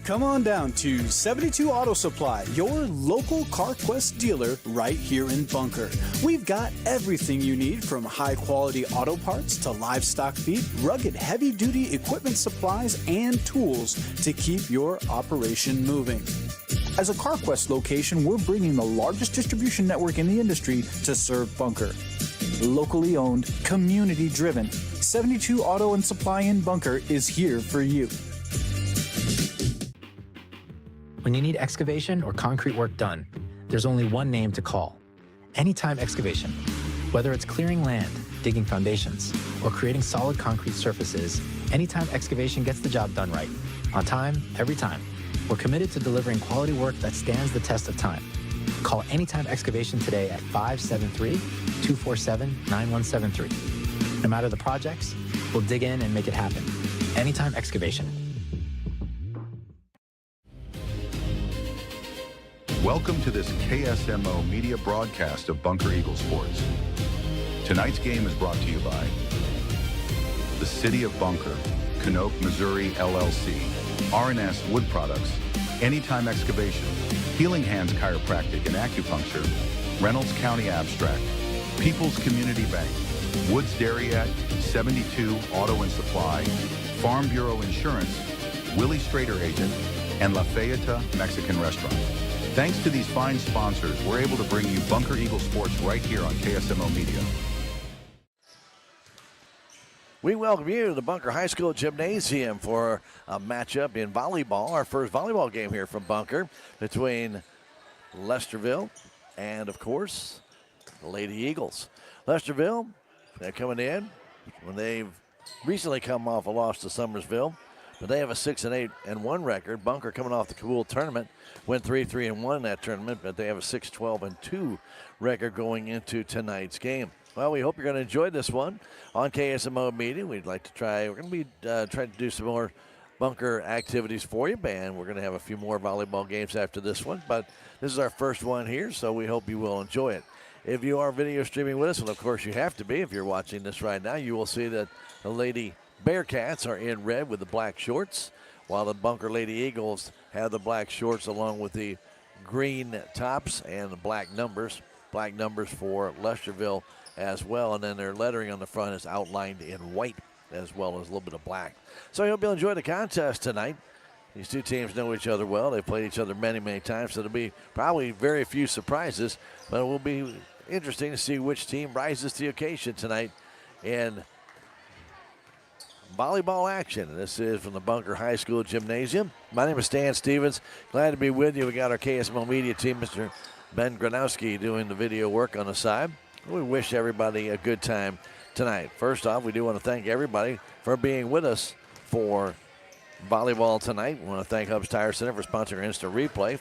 Come on down to 72 Auto Supply, your local CarQuest dealer right here in Bunker. We've got everything you need from high-quality auto parts to livestock feed, rugged heavy-duty equipment supplies, and tools to keep your operation moving. As a CarQuest location, we're bringing the largest distribution network in the industry to serve Bunker. Locally owned, community-driven, 72 Auto and Supply in Bunker is here for you. When you need excavation or concrete work done, there's only one name to call: Anytime Excavation. Whether it's clearing land, digging foundations, or creating solid concrete surfaces, Anytime Excavation gets the job done right. On time, every time. We're committed to delivering quality work that stands the test of time. Call Anytime Excavation today at 573-247-9173. No matter the projects, we'll dig in and make it happen. Anytime Excavation. Welcome to this KSMO media broadcast of Bunker Eagle Sports. Tonight's game is brought to you by the City of Bunker, Canoke, Missouri, LLC, R&S Wood Products, Anytime Excavation, Healing Hands Chiropractic and Acupuncture, Reynolds County Abstract, People's Community Bank, Woods Dairyette, 72 Auto and Supply, Farm Bureau Insurance, Willie Strader Agent, and La Fayeta Mexican Restaurant. Thanks to these fine sponsors, we're able to bring you Bunker Eagle Sports right here on KSMO Media. We welcome you to the Bunker High School Gymnasium for a matchup in volleyball, our first volleyball game here from Bunker between Lesterville and, of course, the Lady Eagles. Lesterville, they're coming in when they've recently come off a loss to Summersville, but they have a 6-8-1 record. Bunker coming off the Kabul tournament, went 3-3-1 in that tournament, but they have a 6-12-2 record going into tonight's game. Well, we hope you're going to enjoy this one on KSMO Media. We'd like to we're going to be trying to do some more Bunker activities for you, and we're going to have a few more volleyball games after this one, but this is our first one here, so we hope you will enjoy it. If you are video streaming with us, and of course you have to be if you're watching this right now, you will see that the Lady Bearcats are in red with the black shorts, while the Bunker Lady Eagles have the black shorts along with the green tops and the black numbers. Black numbers for Lesterville as well, and then their lettering on the front is outlined in white as well as a little bit of black. So I hope you'll enjoy the contest tonight. These two teams know each other well. They've played each other many, many times, so there'll be probably very few surprises, but it will be interesting to see which team rises to the occasion tonight in volleyball action. This is from the Bunker High School Gymnasium. My name is Stan Stevens. Glad to be with you. We got our KSMO Media team, Mr. Ben Gronowski, doing the video work on the side. We wish everybody a good time tonight. First off, we do want to thank everybody for being with us for volleyball tonight. We want to thank Hubs Tire Center for sponsoring Instant Replay,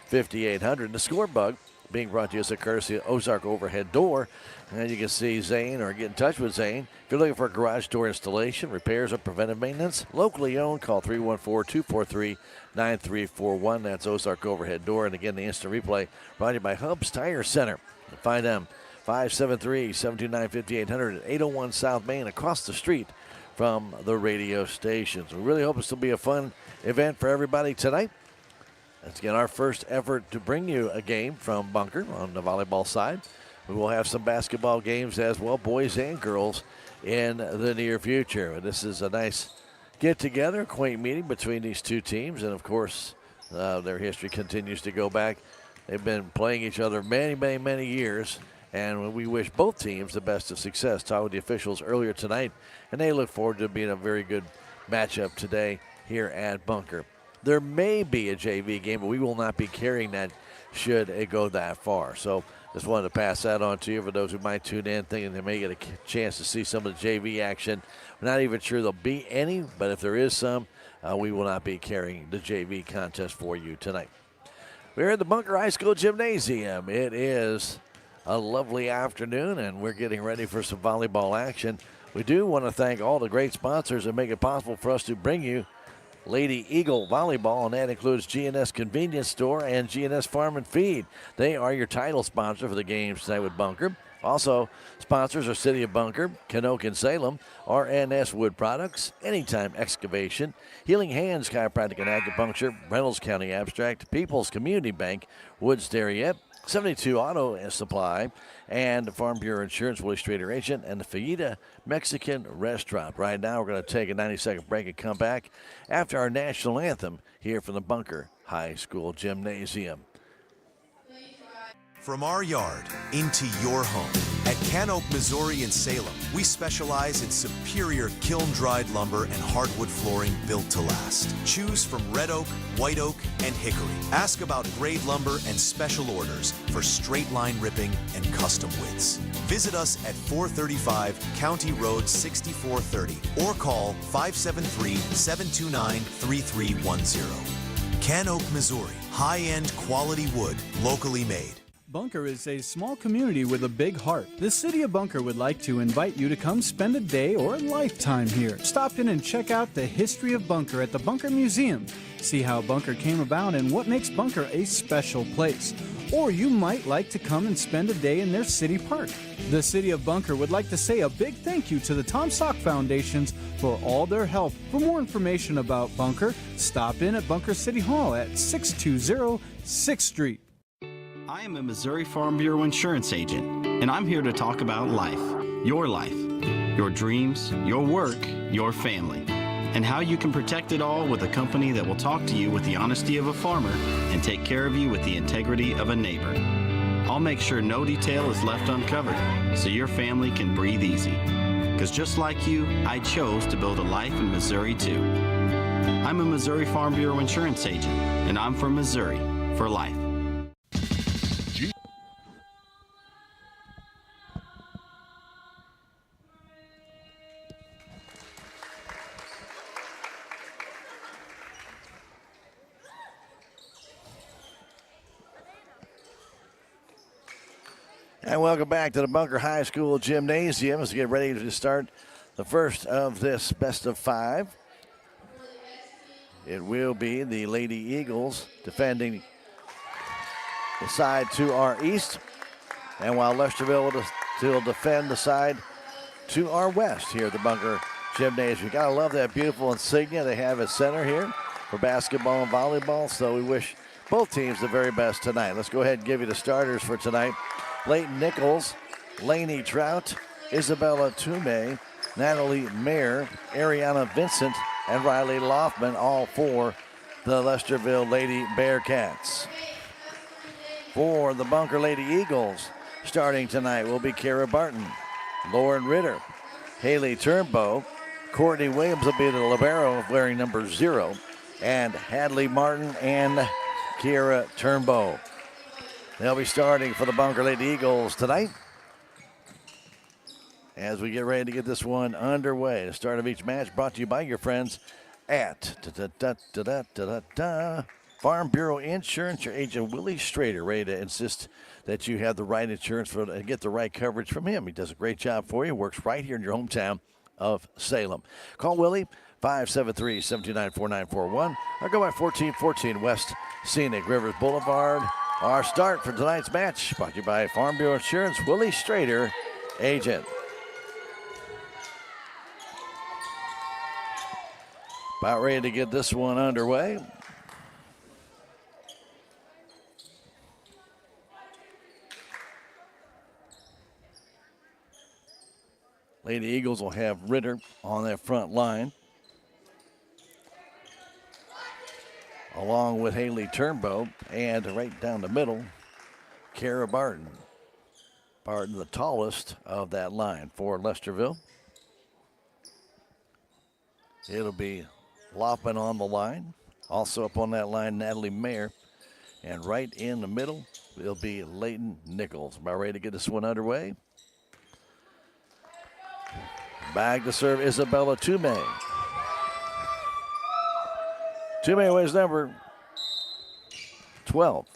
573-729-5800. The Score Bug being brought to you as a courtesy of Ozark Overhead Door. And you can see Zane or get in touch with Zane. If you're looking for a garage door installation, repairs, or preventive maintenance, locally owned, call 314-243-9341. That's Ozark Overhead Door. And again, the Instant Replay brought to you by Hubs Tire Center. Find them 573-729-5800 at 801 South Main, across the street from the radio stations. We really hope this will be a fun event for everybody tonight. That's again our first effort to bring you a game from Bunker on the volleyball side. We will have some basketball games as well, boys and girls, in the near future. This is a nice get-together, quaint meeting between these two teams, and of course, their history continues to go back. They've been playing each other many, many, many years, and we wish both teams the best of success. Talked with the officials earlier tonight, and they look forward to being a very good matchup today here at Bunker. There may be a JV game, but we will not be carrying that should it go that far. So just wanted to pass that on to you for those who might tune in thinking they may get a chance to see some of the JV action. We're not even sure there'll be any, but if there is some, we will not be carrying the JV contest for you tonight. We're at the Bunker High School Gymnasium. It is a lovely afternoon, and we're getting ready for some volleyball action. We do want to thank all the great sponsors that make it possible for us to bring you Lady Eagle Volleyball, and that includes G&S Convenience Store and G&S Farm and Feed. They are your title sponsor for the games tonight with Bunker. Also, sponsors are City of Bunker, Canoke and Salem, RNS Wood Products, Anytime Excavation, Healing Hands Chiropractic and Acupuncture, Reynolds County Abstract, People's Community Bank, Woods Dairyette, 72 Auto Supply, and Farm Bureau Insurance, Willie Strader Agent, and the Fajita Mexican Restaurant. Right now, we're going to take a 90-second break and come back after our national anthem here from the Bunker High School Gymnasium. From our yard into your home. At Canoke, Missouri in Salem, we specialize in superior kiln-dried lumber and hardwood flooring built to last. Choose from red oak, white oak, and hickory. Ask about grade lumber and special orders for straight line ripping and custom widths. Visit us at 435 County Road 6430 or call 573-729-3310. Canoke, Missouri. High-end quality wood, locally made. Bunker is a small community with a big heart. The City of Bunker would like to invite you to come spend a day or a lifetime here. Stop in and check out the history of Bunker at the Bunker Museum. See how Bunker came about and what makes Bunker a special place. Or you might like to come and spend a day in their city park. The City of Bunker would like to say a big thank you to the Tom Sock Foundations for all their help. For more information about Bunker, stop in at Bunker City Hall at 620 6th Street. I am a Missouri Farm Bureau insurance agent, and I'm here to talk about life, your dreams, your work, your family, and how you can protect it all with a company that will talk to you with the honesty of a farmer and take care of you with the integrity of a neighbor. I'll make sure no detail is left uncovered so your family can breathe easy. Because just like you, I chose to build a life in Missouri too. I'm a Missouri Farm Bureau insurance agent, and I'm from Missouri for life. And welcome back to the Bunker High School Gymnasium as we get ready to start the first of this best of 5. It will be the Lady Eagles defending the side to our east. And while Lesterville will still defend the side to our west here at the Bunker Gymnasium. You gotta love that beautiful insignia they have at center here for basketball and volleyball. So we wish both teams the very best tonight. Let's go ahead and give you the starters for tonight. Leighton Nichols, Lainey Trout, Isabella Tume, Natalie Mayer, Ariana Vincent, and Riley Loftman, all for the Lesterville Lady Bearcats. For the Bunker Lady Eagles, starting tonight will be Kara Barton, Lauren Ritter, Haley Turnbow, Courtney Williams will be the libero wearing number 0, and Hadley Martin and Kira Turnbow. They'll be starting for the Bunker Lady Eagles tonight as we get ready to get this one underway. The start of each match brought to you by your friends at Farm Bureau Insurance. Your agent Willie Strader, ready to insist that you have the right insurance and get the right coverage from him. He does a great job for you. Works right here in your hometown of Salem. Call Willie 573-729-4941 or go by 1414 West Scenic Rivers Boulevard. Our start for tonight's match brought to you by Farm Bureau Insurance, Willie Strader, agent. About ready to get this one underway. Lady Eagles will have Ritter on that front line, along with Haley Turnbow, and right down the middle, Kara Barton. Barton, the tallest of that line for Lesterville. It'll be Loppin on the line. Also up on that line, Natalie Mayer. And right in the middle will be Leighton Nichols. About ready to get this one underway. Back to serve Isabella Tume. Tume weighs number 12.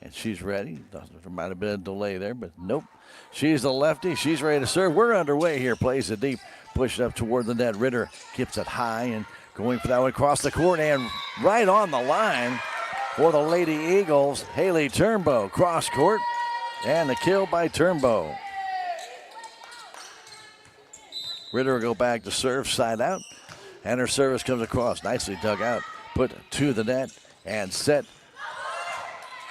And she's ready. There might have been a delay there, but nope. She's the lefty. She's ready to serve. We're underway here. Plays it deep. Pushed up toward the net. Ritter keeps it high and going for that one across the court and right on the line for the Lady Eagles. Haley Turnbow cross court and the kill by Turnbow. Ritter will go back to serve, side out. And her service comes across. Nicely dug out. Put to the net and set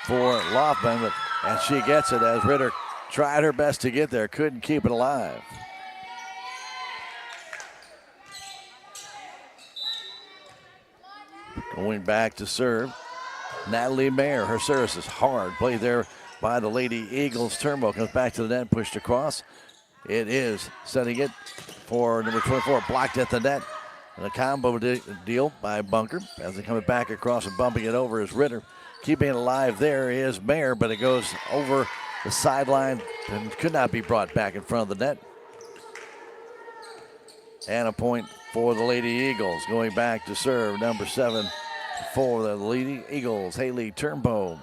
for Loftman. And she gets it as Ritter tried her best to get there. Couldn't keep it alive. Going back to serve. Natalie Mayer. Her service is hard. Played there by the Lady Eagles. Turnbow comes back to the net, pushed across. It is setting it for number 24. Blocked at the net. And a combo deal by Bunker as they come back across and bumping it over is Ritter. Keeping it alive there is Mayer, but it goes over the sideline and could not be brought back in front of the net. And a point for the Lady Eagles. Going back to serve, number 7 for the Lady Eagles, Haley Turnbow.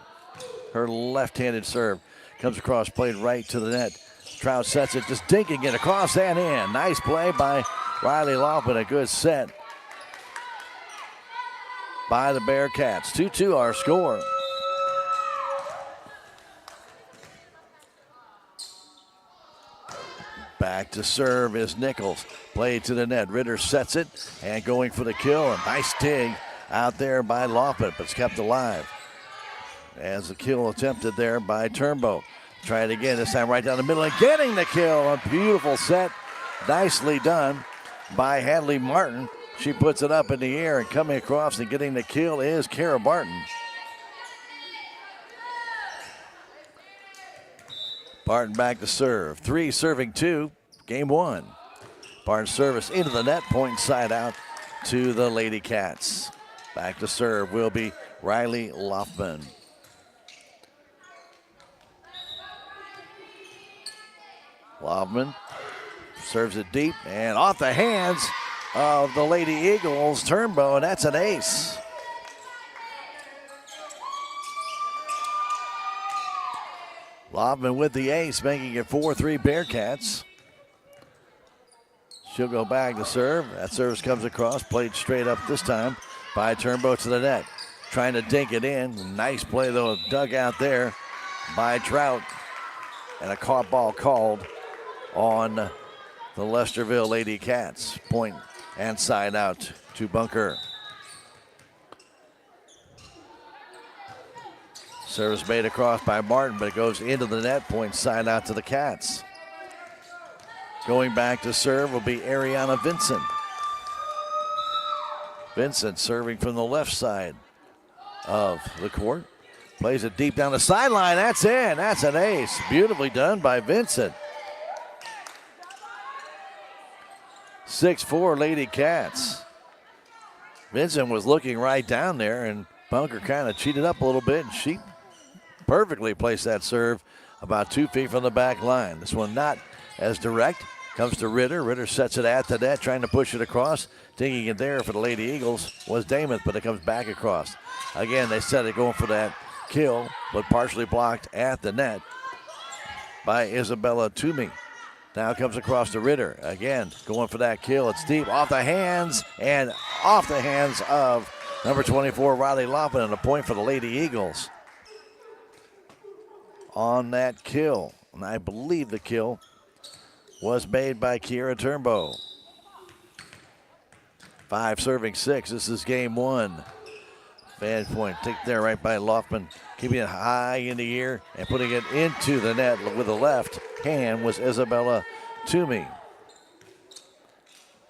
Her left-handed serve comes across, played right to the net. Trout sets it, just dinking it across and in. Nice play by Riley Loftman, a good set by the Bearcats. 2-2 our score. Back to serve is Nichols. Play to the net. Ritter sets it and going for the kill. A nice dig out there by Loftman, but it's kept alive. As the kill attempted there by Turnbow. Try it again, this time right down the middle and getting the kill. A beautiful set. Nicely done by Hadley Martin. She puts it up in the air and coming across and getting the kill is Kara Barton. Barton back to serve. 3 serving 2. Game 1. Barton's service into the net, point side out to the Lady Cats. Back to serve will be Riley Loftman. Loftman serves it deep and off the hands of the Lady Eagles. Turnbow, and that's an ace. Loftman with the ace, making it 4-3 Bearcats. She'll go back to serve. That service comes across, played straight up this time by Turnbow to the net. Trying to dink it in. Nice play, though, dug out there by Trout. And a caught ball called on the Lesterville Lady Cats. Point and side out to Bunker. Service made across by Martin, but it goes into the net. Point side out to the Cats. Going back to serve will be Ariana Vincent. Vincent serving from the left side of the court. Plays it deep down the sideline. That's in. That's an ace. Beautifully done by Vincent. 6-4 Lady Cats. Vincent was looking right down there, and Bunker kind of cheated up a little bit, and she perfectly placed that serve about 2 feet from the back line. This one not as direct. Comes to Ritter. Ritter sets it at the net, trying to push it across. Taking it there for the Lady Eagles was Damon, but it comes back across. Again, they set it going for that kill, but partially blocked at the net by Isabella Toomey. Now comes across to Ritter. Again, going for that kill. It's deep off the hands of number 24, Riley Loftman, and a point for the Lady Eagles on that kill. And I believe the kill was made by Kiera Turnbow. 5 serving 6. This is game 1. Fan point take there right by Loftman, keeping it high in the air and putting it into the net with the left hand was Isabella Toomey.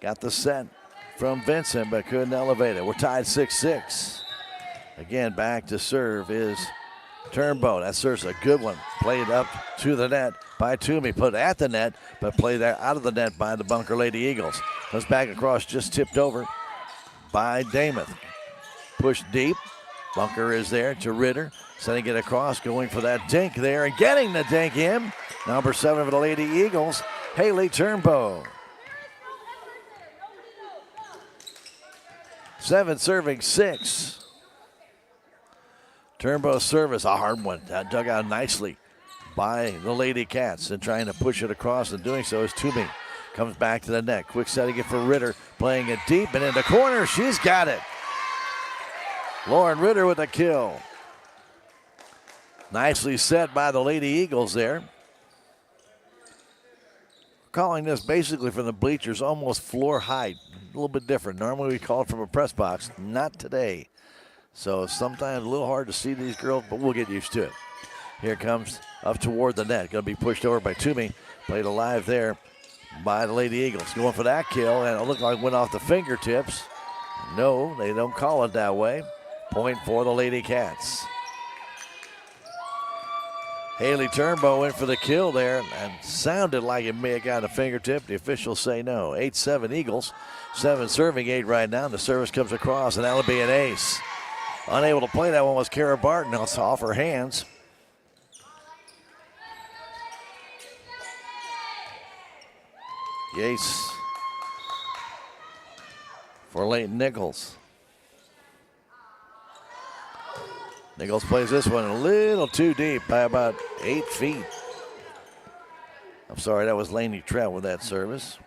Got the set from Vincent, but couldn't elevate it. We're tied 6-6. Again, back to serve is Turnbow. That serves a good one. Played up to the net by Toomey. Put at the net, but played out of the net by the Bunker Lady Eagles. Comes back across, just tipped over by Damath. Pushed deep. Bunker is there to Ritter. Sending it across, going for that dink there and getting the dink in. Number 7 for the Lady Eagles, Haley Turnbow. 7 serving 6. Turnbow's service, a hard one. That dug out nicely by the Lady Cats, and trying to push it across, and doing so is Toomey. Comes back to the net. Quick setting it for Ritter. Playing it deep and in the corner. She's got it. Lauren Ritter with a kill. Nicely set by the Lady Eagles there. calling this basically from the bleachers, almost floor height. A little bit different. Normally we call it from a press box. Not today. So sometimes a little hard to see these girls, but we'll get used to it. Here comes up toward the net. Going to be pushed over by Toomey. Played alive there by the Lady Eagles. Going for that kill, and it looked like it went off the fingertips. No, they don't call it that way. Point for the Lady Cats. Haley Turnbow went for the kill there and sounded like it may have got a fingertip. The officials say no. 8-7 Eagles. 7 serving 8 right now. The service comes across, and that'll be an ace. Unable to play that one was Kara Barton. It's off her hands. Ace for Leighton Nichols. Nichols plays this one a little too deep by about 8 feet. I'm sorry, that was Lainey Trout with that service.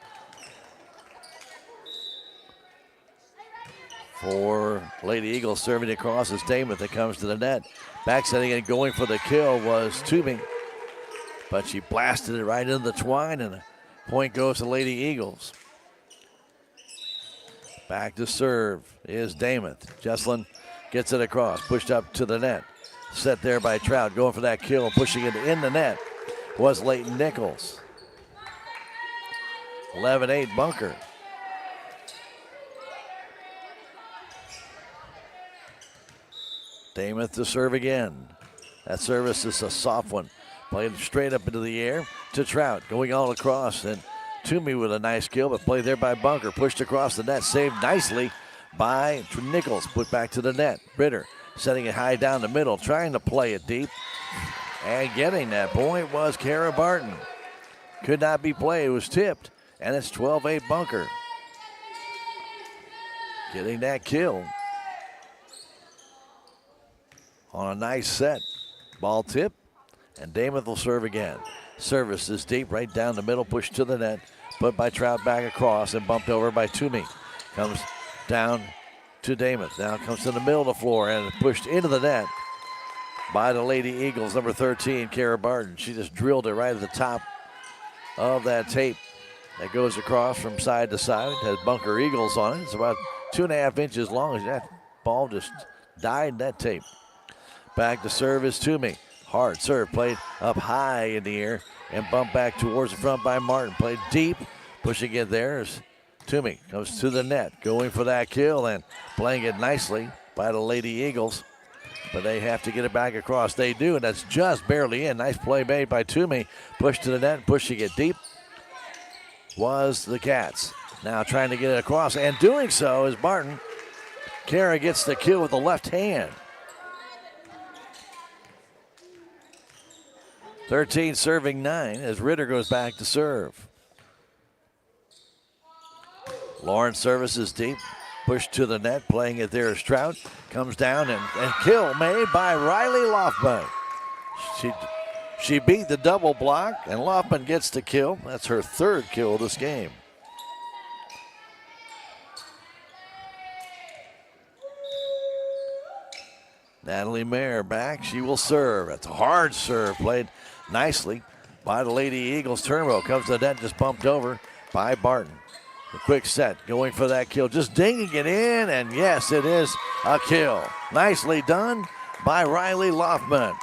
For Lady Eagles serving across is Damon that comes to the net. Backsetting and going for the kill was Toomey. But she blasted it right into the twine, and the point goes to Lady Eagles. Back to serve is Damath. Jesslyn gets it across, pushed up to the net. Set there by Trout, going for that kill, pushing it in the net was Leighton Nichols. 11-8 Bunker. Damath to serve again. That service is a soft one. Played straight up into the air to Trout, going all across, and Toomey with a nice kill, but played there by Bunker. Pushed across the net, saved nicely by Nichols. Put back to the net. Ritter setting it high down the middle, trying to play it deep. And getting that point was Kara Barton. Could not be played. It was tipped, and it's 12-8 Bunker. Getting that kill on a nice set. Ball tip, and Damath will serve again. Service is deep, right down the middle, pushed to the net. Put by Trout back across and bumped over by Toomey. Comes down to Damath. Now comes to the middle of the floor and pushed into the net by the Lady Eagles, number 13, Kara Barton. She just drilled it right at the top of that tape that goes across from side to side. It has Bunker Eagles on it. It's about 2.5 inches long. That ball just died in that tape. Back to serve is Toomey. Hard serve, played up high in the air and bumped back towards the front by Martin. Played deep, pushing it there as Toomey comes to the net, going for that kill and playing it nicely by the Lady Eagles. But they have to get it back across. They do, and that's just barely in. Nice play made by Toomey. Pushed to the net, pushing it deep was the Cats. Now trying to get it across, and doing so is Barton. Kara gets the kill with the left hand. 13 serving 9 as Ritter goes back to serve. Lawrence services deep, pushed to the net, playing it there as Trout. Comes down and kill made by Riley Loftman. She beat the double block, and Loftman gets the kill. That's her 3rd kill of this game. Natalie Mayer back. She will serve. That's a hard serve, played nicely by the Lady Eagles. Turnbow comes to the net, just bumped over by Barton. The quick set, going for that kill, just dinging it in, and yes, it is a kill. Nicely done by Riley Loftman.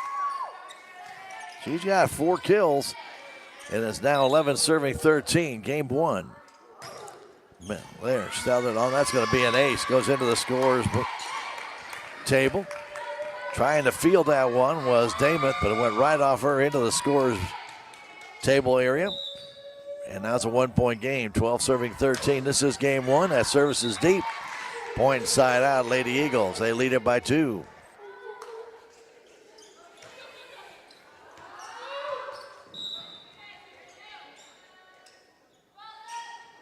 She's got 4 kills, and it's now 11 serving 13, game 1. There, started on. That's going to be an ace. Goes into the scorer's table. Trying to field that one was Damath, but it went right off her into the scorer's table area. And now it's a 1-point game, 12 serving 13. This is game 1. That service is deep. Point side out, Lady Eagles. They lead it by 2.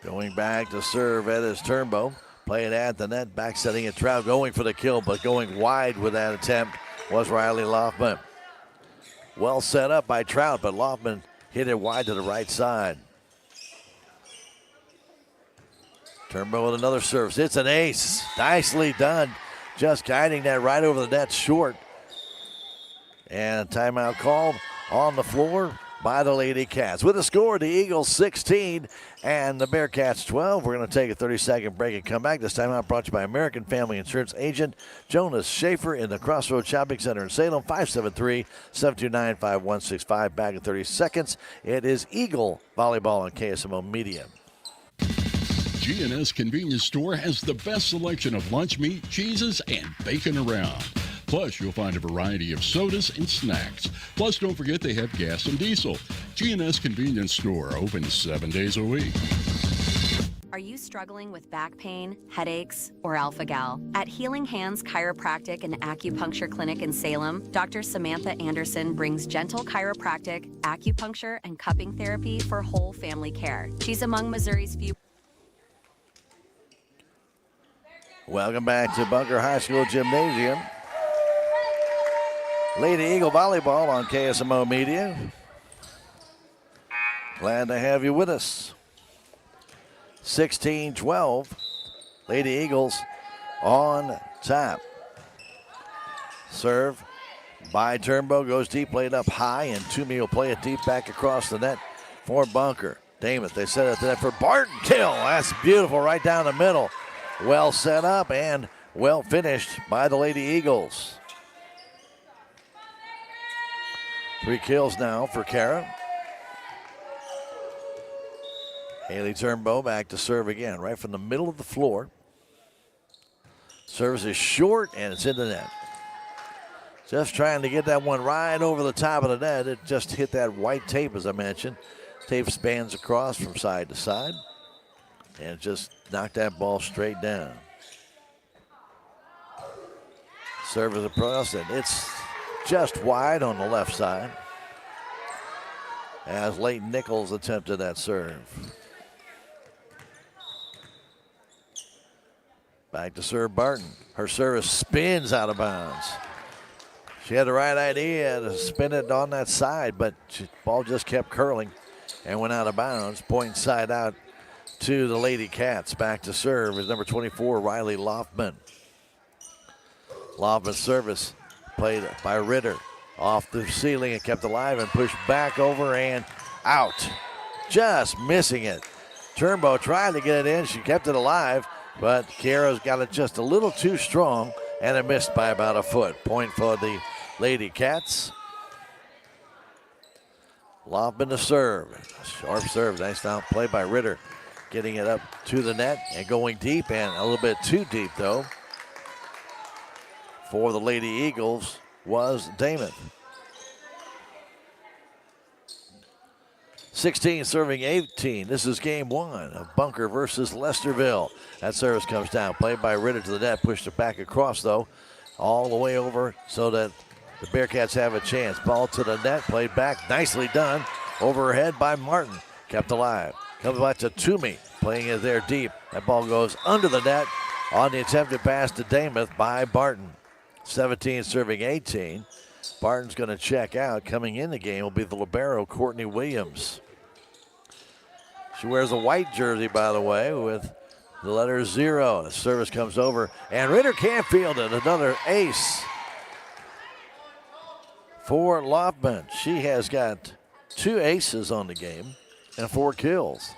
Going back to serve, Ed is Turnbow. Playing at the net, back setting it. Trout going for the kill, but going wide with that attempt was Riley Loftman. Well set up by Trout, but Loftman hit it wide to the right side. Turnbow with another service. It's an ace. Nicely done. Just guiding that right over the net short. And timeout called on the floor by the Lady Cats. With the score, the Eagles 16 and the Bearcats 12. We're going to take a 30-second break and come back. This time out brought to you by American Family Insurance Agent Jonas Schaefer in the Crossroads Shopping Center in Salem, 573-729-5165. Back in 30 seconds. It is Eagle Volleyball on KSMO Media. G&S Convenience Store has the best selection of lunch meat, cheeses, and bacon around. Plus, you'll find a variety of sodas and snacks. Plus, don't forget they have gas and diesel. G&S Convenience Store, open 7 days a week. Are you struggling with back pain, headaches, or alpha-gal? At Healing Hands Chiropractic and Acupuncture Clinic in Salem, Dr. Samantha Anderson brings gentle chiropractic, acupuncture, and cupping therapy for whole family care. She's among Missouri's few. Welcome back to Bunker High School Gymnasium. Lady Eagle Volleyball on KSMO Media. Glad to have you with us. 16-12. Lady Eagles on top. Serve by Turnbow, goes deep, played up high, and Toomey will play it deep back across the net for Bunker. Damn it, they set it to net for Barton. Kill, that's beautiful, right down the middle. Well set up and well finished by the Lady Eagles. 3 kills now for Kara. Haley Turnbow back to serve again, right from the middle of the floor. Serves is short, and it's in the net. Just trying to get that one right over the top of the net. It just hit that white tape, as I mentioned. Tape spans across from side to side, and just knocked that ball straight down. Serve is across, and it's just wide on the left side as Leighton Nichols attempted that serve. Back to serve Barton. Her service spins out of bounds. She had the right idea to spin it on that side, but the ball just kept curling and went out of bounds. Point side out to the Lady Cats. Back to serve is number 24, Riley Loftman. Loftman's service played by Ritter. Off the ceiling and kept alive and pushed back over and out. Just missing it. Turnbow tried to get it in. She kept it alive, but Kara's got it just a little too strong, and it missed by about a foot. Point for the Lady Cats. Loftman to serve. Sharp serve. Nice down play by Ritter. Getting it up to the net and going deep, and a little bit too deep, though, for the Lady Eagles was Damon. 16 serving 18. This is game 1 of Bunker versus Lesterville. That service comes down. Played by Ritter to the net. Pushed it back across, though. All the way over so that the Bearcats have a chance. Ball to the net. Played back. Nicely done. Overhead by Martin. Kept alive. Comes back to Toomey. Playing it there deep. That ball goes under the net on the attempted pass to Damath by Barton. 17 serving 18. Barton's going to check out. Coming in the game will be the libero, Courtney Williams. She wears a white jersey, by the way, with the letter 0. The service comes over, and Ritter can't field it. Another ace for Loftman. She has got 2 aces on the game and 4 kills.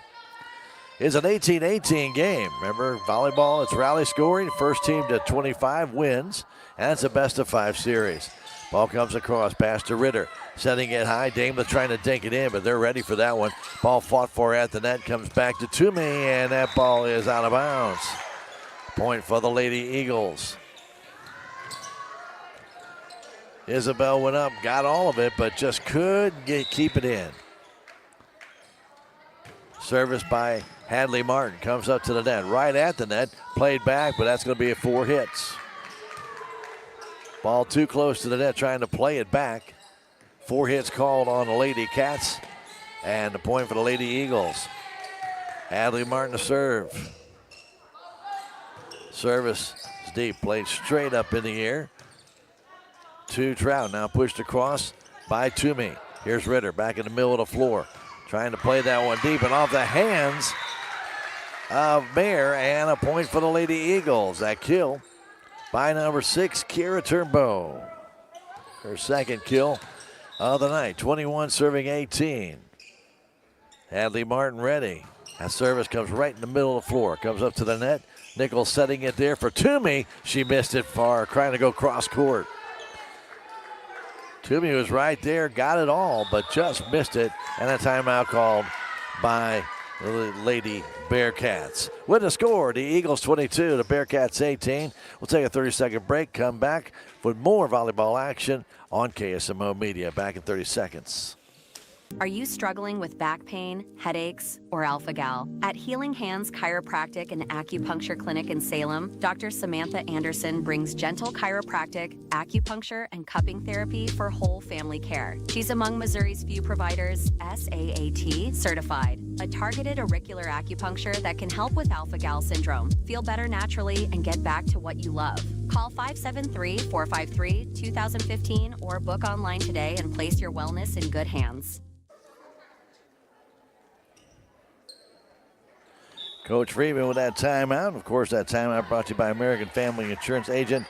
It's an 18-18 game. Remember, volleyball, it's rally scoring. First team to 25 wins. And it's a best-of-5 series. Ball comes across, pass to Ritter. Setting it high, Damath trying to dink it in, but they're ready for that one. Ball fought for at the net, comes back to Toomey, and that ball is out of bounds. Point for the Lady Eagles. Isabel went up, got all of it, but just couldn't keep it in. Service by Hadley Martin, comes up to the net, right at the net, played back, but that's going to be 4 hits. Ball too close to the net, trying to play it back. 4 hits called on the Lady Cats, and the point for the Lady Eagles. Hadley Martin to serve. Service is deep, played straight up in the air to Trout. Now pushed across by Toomey. Here's Ritter back in the middle of the floor, trying to play that one deep and off the hands of Mayer, and a point for the Lady Eagles. That kill by number 6, Kira Turnbow. Her second kill of the night. 21 serving 18. Hadley Martin ready. That service comes right in the middle of the floor. Comes up to the net. Nichols setting it there for Toomey. She missed it far, trying to go cross court. Toomey was right there, got it all, but just missed it. And a timeout called by the Lady Bearcats. With the score, the Eagles 22, the Bearcats 18. We'll take a 30-second break, come back with more volleyball action on KSMO Media. Back in 30 seconds. Are you struggling with back pain, headaches, or alpha-gal? At Healing Hands Chiropractic and Acupuncture Clinic in Salem, Dr. Samantha Anderson brings gentle chiropractic, acupuncture, and cupping therapy for whole family care. She's among Missouri's few providers SAAT certified, a targeted auricular acupuncture that can help with alpha-gal syndrome. Feel better naturally and get back to what you love. Call 573-453-2015 or book online today and place your wellness in good hands. Coach Freeman with that timeout. Of course, that timeout brought to you by American Family Insurance Agent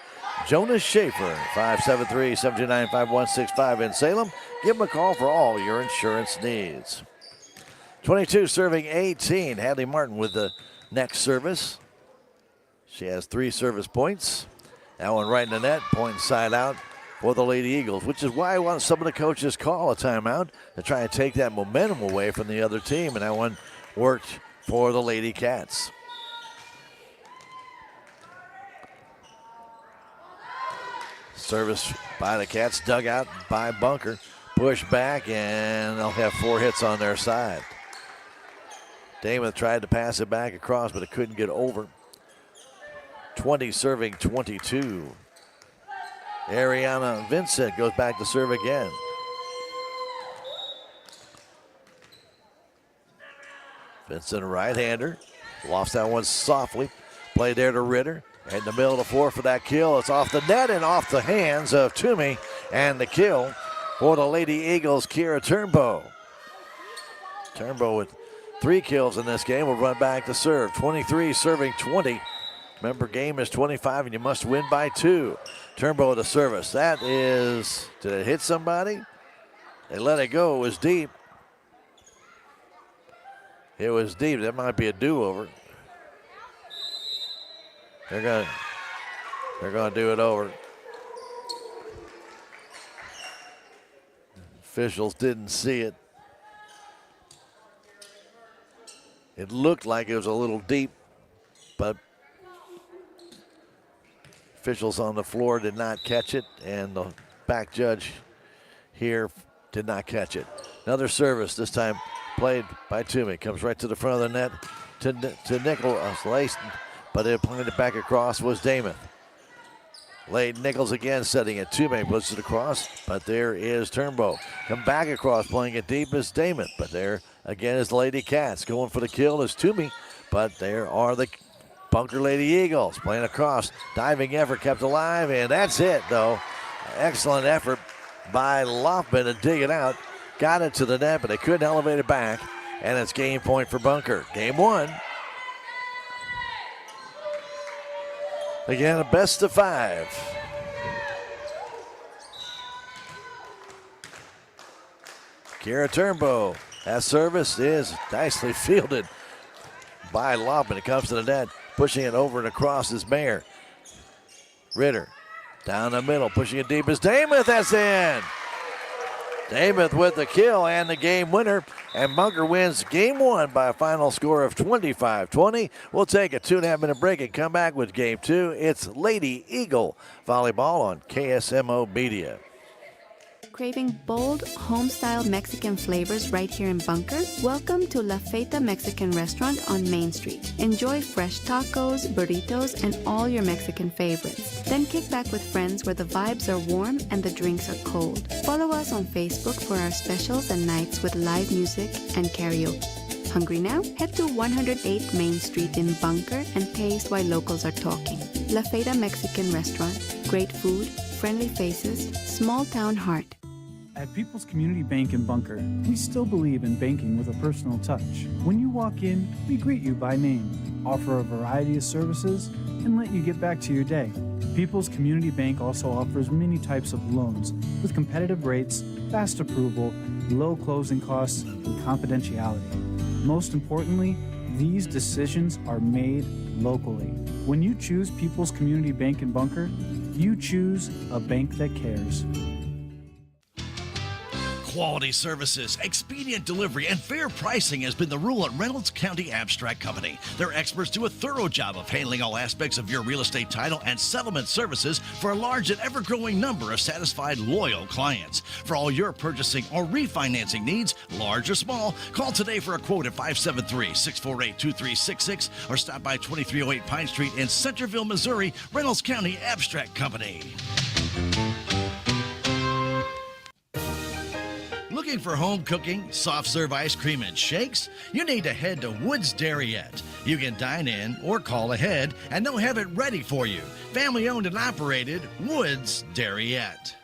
Jonas Schaefer, 573-729-5165 in Salem. Give him a call for all your insurance needs. 22 serving 18. Hadley Martin with the next service. She has 3 service points. That one right in the net, point side out for the Lady Eagles, which is why I want some of the coaches call a timeout to try and take that momentum away from the other team, and that one worked for the Lady Cats. Service by the Cats, dug out by Bunker. Push back, and they'll have 4 hits on their side. Damon tried to pass it back across, but it couldn't get over. 20 serving 22. Ariana Vincent goes back to serve again. Vincent, a right-hander, lofts that one softly. Play there to Ritter. In the middle of the floor for that kill. It's off the net and off the hands of Toomey. And the kill for the Lady Eagles, Kira Turnbow. Turnbow with 3 kills in this game will run back to serve. 23 serving 20. Remember, game is 25 and you must win by 2. Turnbow with a service. That is, did it hit somebody? They let it go. It was deep. It was deep. That might be a do-over. They're gonna do it over. Officials didn't see it. It looked like it was a little deep, but officials on the floor did not catch it, and the back judge here did not catch it. Another service, this time played by Toomey. Comes right to the front of the net to Nichols, but it played it back across was Damon. Late Nichols again setting it. Toomey puts it across, but there is Turnbow. Come back across, playing it deep is Damon, but there again is Lady Cats. Going for the kill is Toomey, but there are the Bunker Lady Eagles playing across. Diving effort kept alive, and that's it, though. Excellent effort by Lofman to dig it out. Got it to the net, but they couldn't elevate it back, and it's game point for Bunker. Game 1. Again, a best of 5. Kira Turnbow. That service is nicely fielded by Lofman. It comes to the net. Pushing it over and across is Mayer. Ritter down the middle, pushing it deep is Damath. That's in. Damath with the kill and the game winner. And Bunker wins game 1 by a final score of 25-20. We'll take a 2.5-minute break and come back with game 2. It's Lady Eagle Volleyball on KSMO Media. Craving bold, home-style Mexican flavors right here in Bunker? Welcome to La Feta Mexican Restaurant on Main Street. Enjoy fresh tacos, burritos, and all your Mexican favorites. Then kick back with friends where the vibes are warm and the drinks are cold. Follow us on Facebook for our specials and nights with live music and karaoke. Hungry now? Head to 108 Main Street in Bunker and taste why locals are talking. La Feta Mexican Restaurant. Great food, friendly faces, small town heart. At People's Community Bank in Bunker, we still believe in banking with a personal touch. When you walk in, we greet you by name, offer a variety of services, and let you get back to your day. People's Community Bank also offers many types of loans with competitive rates, fast approval, low closing costs, and confidentiality. Most importantly, these decisions are made locally. When you choose People's Community Bank in Bunker, you choose a bank that cares. Quality services, expedient delivery, and fair pricing has been the rule at Reynolds County Abstract Company. Their experts do a thorough job of handling all aspects of your real estate title and settlement services for a large and ever-growing number of satisfied, loyal clients. For all your purchasing or refinancing needs, large or small, call today for a quote at 573-648-2366 or stop by 2308 Pine Street in Centerville, Missouri. Reynolds County Abstract Company. Looking for home cooking, soft serve ice cream, and shakes? You need to head to Woods Dairyette. You can dine in or call ahead, and they'll have it ready for you. Family owned and operated, Woods Dairyette.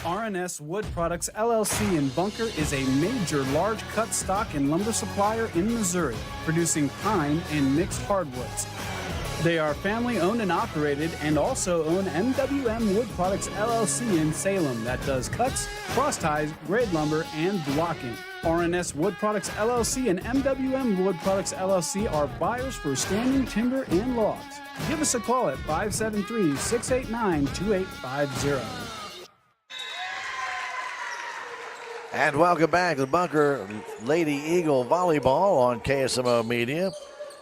R&S Wood Products LLC in Bunker is a major large cut stock and lumber supplier in Missouri, producing pine and mixed hardwoods. They are family owned and operated and also own MWM Wood Products LLC in Salem that does cuts, cross ties, grade lumber, and blocking. R&S Wood Products LLC and MWM Wood Products LLC are buyers for standing timber and logs. Give us a call at 573-689-2850. And welcome back to Bunker Lady Eagle Volleyball on KSMO Media.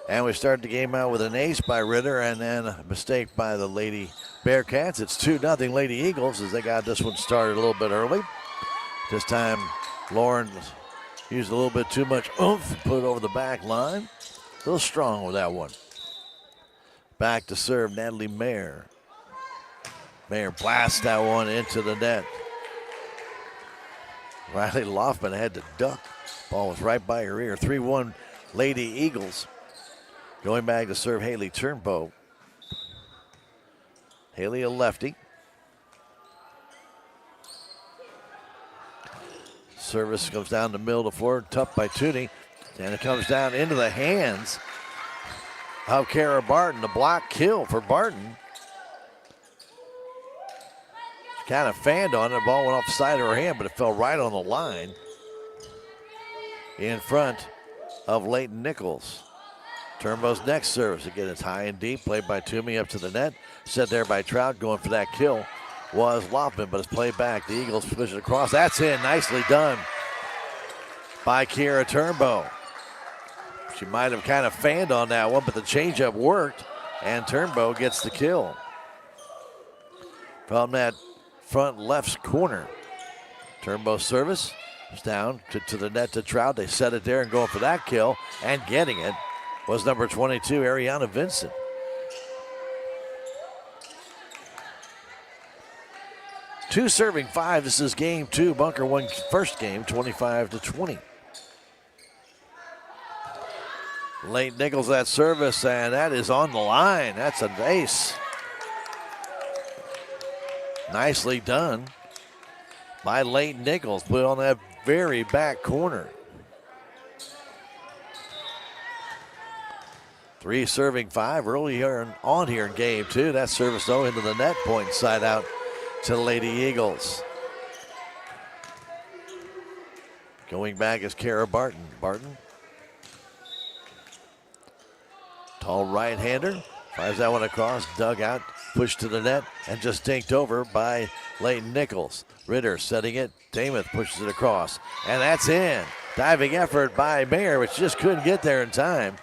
And we start the game out with an ace by Ritter and then a mistake by the Lady Bearcats. It's 2-0 Lady Eagles as they got this one started a little bit early. This time, Lauren used a little bit too much oomph, put it over the back line. A little strong with that one. Back to serve Natalie Mayer. Mayer blasts that one into the net. Riley Loftman had to duck. Ball was right by her ear. 3-1 Lady Eagles. Going back to serve Haley Turnbow. Haley a lefty. Service comes down the middle of the floor. Tough by Tooney. And it comes down into the hands of Kara Barton. The block kill for Barton. Kind of fanned on it. The ball went off the side of her hand, but it fell right on the line in front of Leighton Nichols. Turnbow's next service. Again, it's high and deep. Played by Toomey up to the net. Set there by Trout. Going for that kill was Loftman, but it's played back. The Eagles push it across. That's in. Nicely done by Kira Turnbow. She might have kind of fanned on that one, but the changeup worked, and Turnbow gets the kill. From that front left corner. Turnbow's service is down to the net to Trout. They set it there and going for that kill, and getting it was number 22, Ariana Vincent. Two serving five. This is game two. Bunker won first game 25-20. Late Nichols that service, and that is on the line. That's an ace. Nicely done by Leighton Nichols. Put on that very back corner. Three serving five early here on here in game two. That service though into the net, point side out to the Lady Eagles. Going back is Kara Barton. Barton. Tall right-hander. Fires that one across, dug out, pushed to the net, and just dinked over by Leighton Nichols. Ritter setting it. Damuth pushes it across, and that's in. Diving effort by Mayer, which just couldn't get there in time.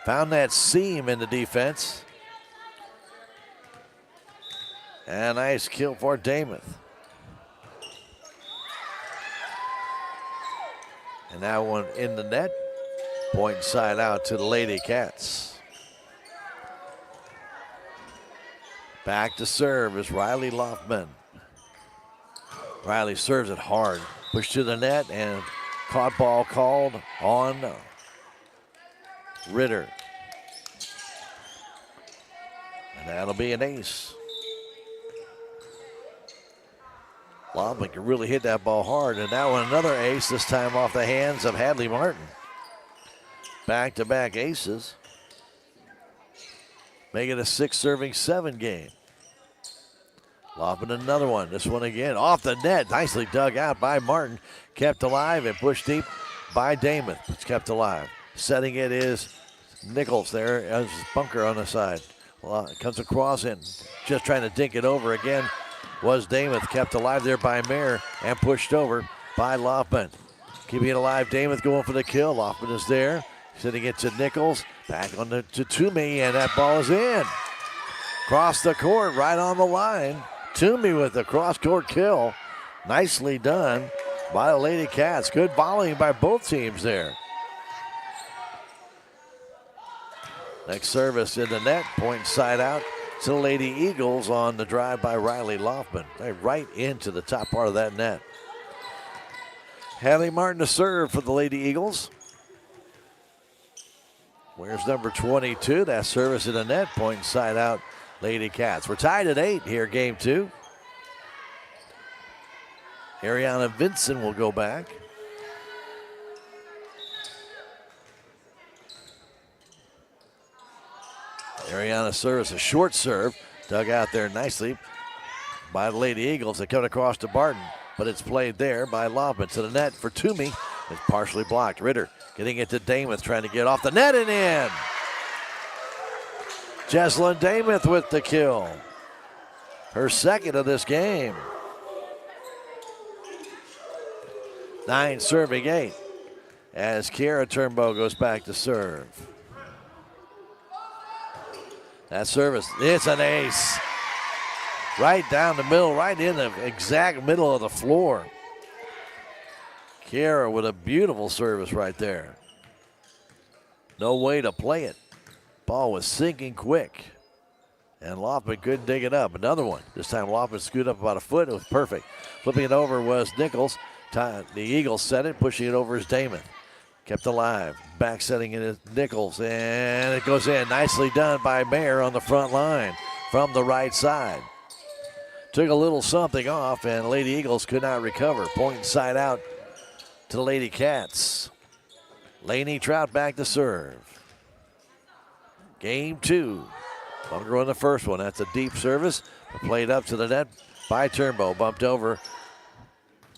Found that seam in the defense. And a nice kill for Damuth. And that one in the net. Point side out to the Lady Cats. Back to serve is Riley Loftman. Riley serves it hard. Pushed to the net and caught ball called on Ritter. And that'll be an ace. Loblin can really hit that ball hard. And now another ace, this time off the hands of Hadley Martin. Back-to-back aces. Make it a 6-serving-7 game. Lobbing another one. This one again off the net. Nicely dug out by Martin. Kept alive and pushed deep by Damon. It's kept alive. Setting it is Nichols there as Bunker on the side. Well, it comes across and just trying to dink it over again was Damath. Kept alive there by Mayer and pushed over by Loffman. Keeping it alive, Damath going for the kill. Loffman is there. Sending it to Nichols. Back on to Toomey, and that ball is in. Cross the court, right on the line. Toomey with the cross-court kill. Nicely done by the Lady Cats. Good volleying by both teams there. Next service in the net, point side out to the Lady Eagles on the drive by Riley Loffman. They're right into the top part of that net. Hadley Martin to serve for the Lady Eagles. Where's number 22? That service in the net, point side out, Lady Cats. We're tied at 8 here, game 2. Ariana Vinson will go back. Ariana serves a short serve, dug out there nicely by the Lady Eagles. They come across to Barton, but it's played there by Lobbman to the net for Toomey. It's partially blocked. Ritter getting it to Damath, trying to get off the net and in. Jesslyn Damath with the kill. Her second of this game. 9 serving 8 as Kiara Turnbow goes back to serve. That service, it's an ace. Right down the middle, right in the exact middle of the floor. Kiara with a beautiful service right there. No way to play it. Ball was sinking quick. And Loffman couldn't dig it up. Another one. This time Loffman scooted up about a foot. It was perfect. Flipping it over was Nichols. The Eagles set it. Pushing it over is Damon. Kept alive. Back setting it is Nichols. And it goes in. Nicely done by Mayer on the front line from the right side. Took a little something off, and Lady Eagles could not recover. Point side out to the Lady Cats. Laney Trout back to serve. Game 2. Bunker on the first one. That's a deep service. Played up to the net by Turnbow. Bumped over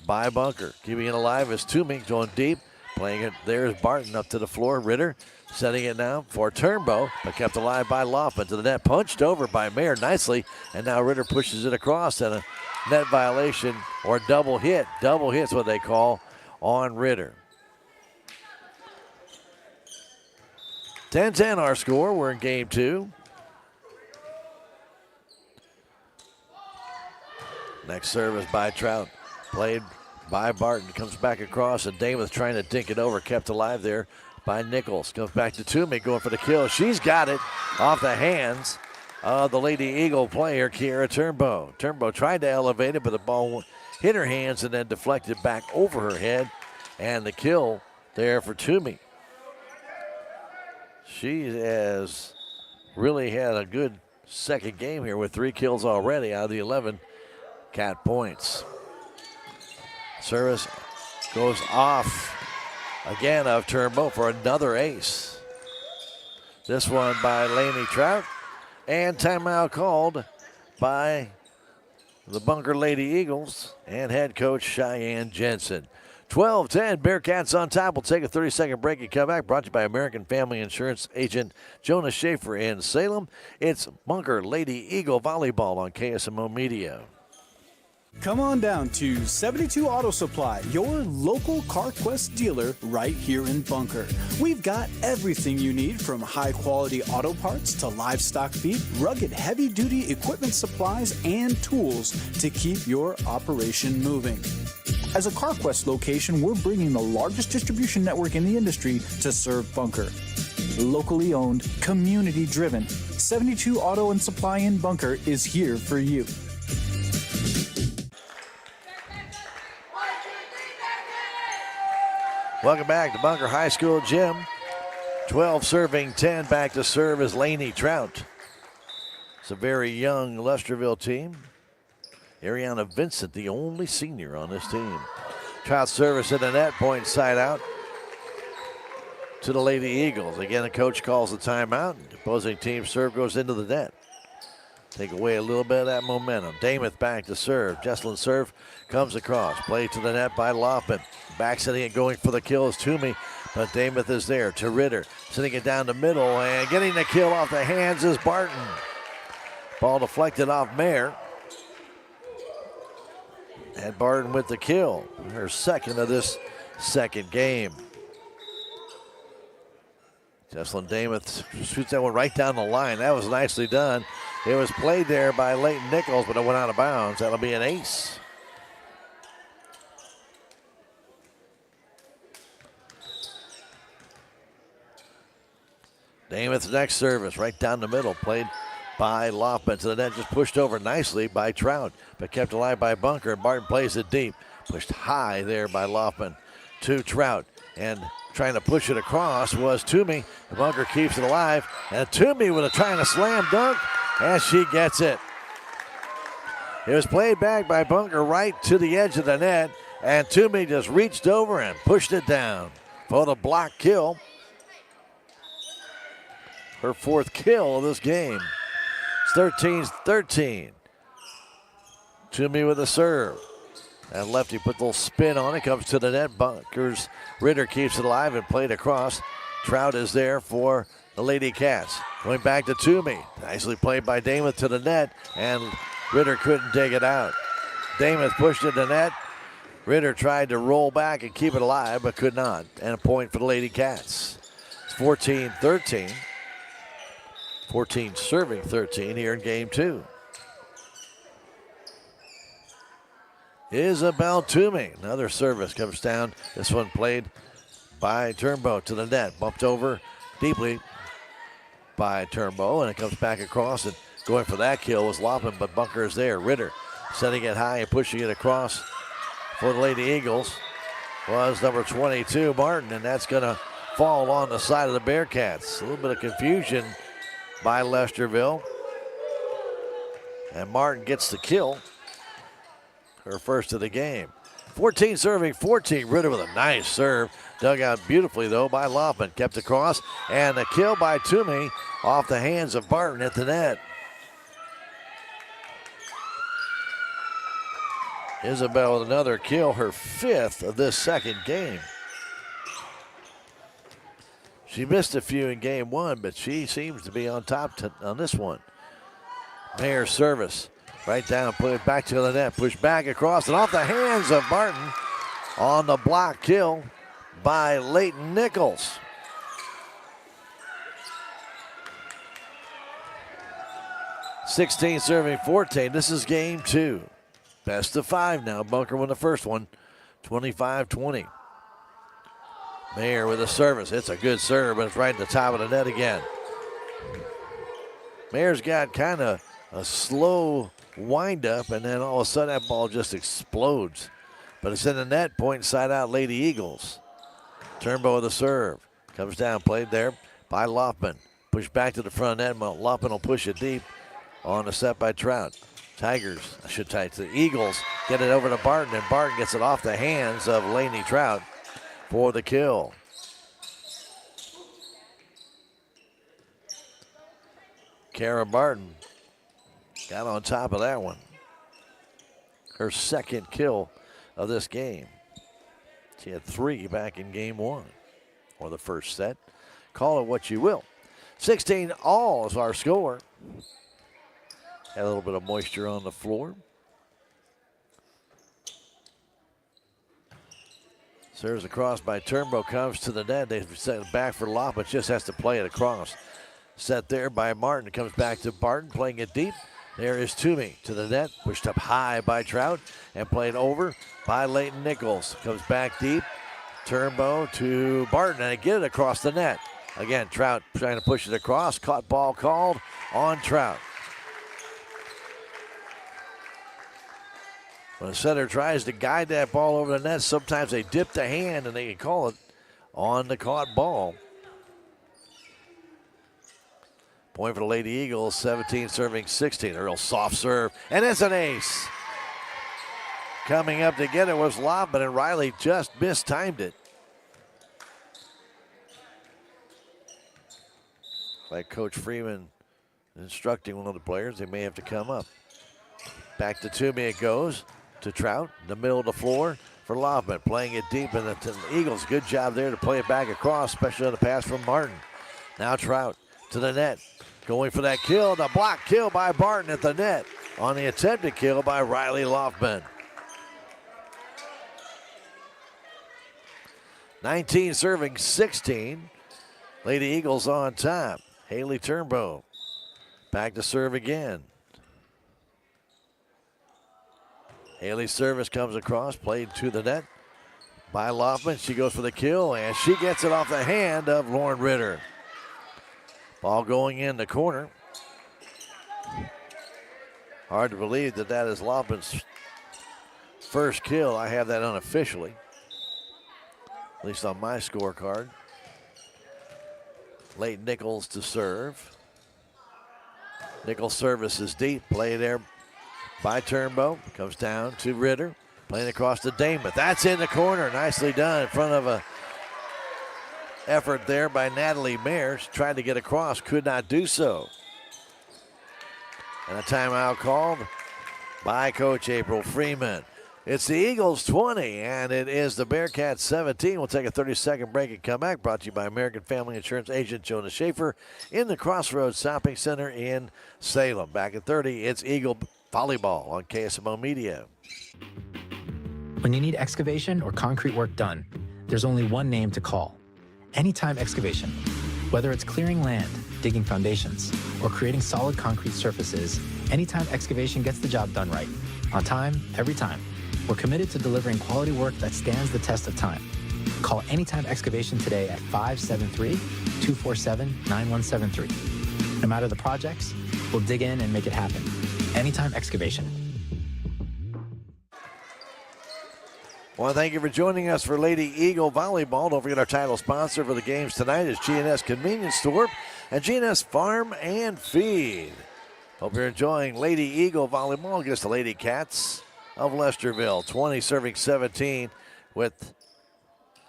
by Bunker. Keeping it alive is Toomey going deep. Playing it. There's Barton up to the floor. Ritter setting it now for Turnbow, but kept alive by Loffman to the net. Punched over by Mayer nicely. And now Ritter pushes it across, and a net violation or double hit. Double hit's what they call on Ritter. 10-10 our score. We're in game 2. Next service by Trout. Played by Barton. Comes back across, and Damath trying to dink it over. Kept alive there by Nichols. Comes back to Toomey going for the kill. She's got it off the hands of the Lady Eagle player, Kiara Turnbow. Turnbow tried to elevate it, but the ball hit her hands and then deflected back over her head. And the kill there for Toomey. She has really had a good second game here with 3 kills already out of the 11 Cat points. Service goes off again of Turnbow for another ace. This one by Laney Trout. And timeout called by the Bunker Lady Eagles and head coach Cheyenne Jensen. 12-10, Bearcats on top. We'll take a 30-second break and come back. Brought to you by American Family Insurance agent Jonas Schaefer in Salem. It's Bunker Lady Eagle Volleyball on KSMO Media. Come on down to 72 Auto Supply, your local CarQuest dealer right here in Bunker. We've got everything you need from high-quality auto parts to livestock feed, rugged heavy-duty equipment supplies, and tools to keep your operation moving. As a CarQuest location, we're bringing the largest distribution network in the industry to serve Bunker. Locally owned, community-driven, 72 Auto and Supply in Bunker is here for you. Welcome back to Bunker High School Gym. 12 serving 10. Back to serve is Laney Trout. It's a very young Lesterville team. Ariana Vincent, the only senior on this team. Trout service in the net, point side out to the Lady Eagles. Again, the coach calls the timeout. Opposing team serve goes into the net. Take away a little bit of that momentum. Damath back to serve. Jesselyn serve comes across. Play to the net by Loppin. Back setting it, going for the kill is Toomey, but Damath is there to Ritter. Sending it down the middle and getting the kill off the hands is Barton. Ball deflected off Mayer. And Barton with the kill. Her second of this second game. Jesselyn Damath shoots that one right down the line. That was nicely done. It was played there by Leighton Nichols, but it went out of bounds. That'll be an ace. Damath's next service right down the middle. Played by Loppin to the net, just pushed over nicely by Trout, but kept alive by Bunker. Barton plays it deep. Pushed high there by Loppin to Trout. And trying to push it across was Toomey. Bunker keeps it alive. And Toomey with a trying to slam dunk. And she gets it. It was played back by Bunker right to the edge of the net. And Toomey just reached over and pushed it down for the block kill. Her fourth kill of this game. It's 13-13. Toomey with a serve. And lefty put a little spin on it. Comes to the net. Bunker's Ritter keeps it alive and played across. Trout is there for the Lady Cats. Going back to Toomey. Nicely played by Damath to the net. And Ritter couldn't dig it out. Damath pushed it to the net. Ritter tried to roll back and keep it alive, but could not. And a point for the Lady Cats. It's 14-13. 14 serving 13 here in game two. Isabel Toomey. Another service comes down. This one played by Turnbow to the net. Bumped over deeply by Turnbow, and it comes back across. And going for that kill was Loppin, but Bunker is there. Ritter setting it high and pushing it across for the Lady Eagles was number 22, Martin, and that's going to fall on the side of the Bearcats. A little bit of confusion by Lesterville. And Martin gets the kill. Her first of the game. 14 serving 14. Ritter with a nice serve. Dug out beautifully, though, by Loppin. Kept across. And the kill by Toomey off the hands of Barton at the net. Isabel with another kill. Her fifth of this second game. She missed a few in game one, but she seems to be on top on this one. Mayer's service. Right down, put it back to the net. Push back across and off the hands of Barton on the block kill by Leighton Nichols. (16 serving 14). This is game two. Best of five now. Bunker won the first one. 25-20. Mayer with a service. It's a good serve, but it's right at the top of the net again. Mayer's got kind of a slow wind up, and then all of a sudden that ball just explodes. But it's in the net, point side out, Lady Eagles. Turnbow with a serve. Comes down, played there by Loppin. Push back to the front end. Loppin will push it deep on the set by Trout. The Eagles get it over to Barton, and Barton gets it off the hands of Lainey Trout for the kill. Kara Barton got on top of that one. Her second kill of this game. She had 3 back in game one, or the first set. Call it what you will. 16 all is our score. Had a little bit of moisture on the floor. Serves across by Turnbow, comes to the net. They set it back for Loppin, just has to play it across. Set there by Martin, comes back to Barton, playing it deep. There is Toomey to the net, pushed up high by Trout and played over by Leighton Nichols. Comes back deep, Turnbow to Barton, and they get it across the net. Again, Trout trying to push it across, caught ball called on Trout. When a setter tries to guide that ball over the net, sometimes they dip the hand and they can call it on the caught ball. Point for the Lady Eagles, 17 serving 16. A real soft serve, and it's an ace. Coming up to get it was Lobman, and Riley just mistimed it. Like Coach Freeman instructing one of the players, they may have to come up. Back to Toomey it goes, to Trout, in the middle of the floor for Lobman, playing it deep in the Eagles. Good job there to play it back across, especially on the pass from Martin. Now Trout to the net, going for that kill, the block kill by Barton at the net on the attempted kill by Riley Lofman. 19 serving 16. Lady Eagles on top. Haley Turnbow back to serve again. Haley's service comes across, played to the net by Lofman. She goes for the kill, and she gets it off the hand of Lauren Ritter. Ball going in the corner. Hard to believe that that is Lofman's first kill. I have that unofficially, at least on my scorecard. Late Nichols to serve. Nichols' service is deep. Play there by Turnbow. Comes down to Ritter. Playing across to Damon. That's in the corner. Nicely done in front of a effort there by Natalie Mayer. She tried to get across. Could not do so. And a timeout called by Coach April Freeman. It's the Eagles 20, and it is the Bearcats 17. We'll take a 30-second break and come back. Brought to you by American Family Insurance agent Jonah Schaefer in the Crossroads Shopping Center in Salem. Back at 30, it's Eagle Volleyball on KSMO Media. When you need excavation or concrete work done, there's only one name to call. Anytime Excavation. Whether it's clearing land, digging foundations, or creating solid concrete surfaces, Anytime Excavation gets the job done right. On time, every time. We're committed to delivering quality work that stands the test of time. Call Anytime Excavation today at 573-247-9173. No matter the projects, we'll dig in and make it happen. Anytime Excavation. Well, thank you for joining us for Lady Eagle Volleyball. Don't forget our title sponsor for the games tonight is G&S Convenience Store and G&S Farm and Feed. Hope you're enjoying Lady Eagle Volleyball against the Lady Cats of Lesterville. 20 serving 17 with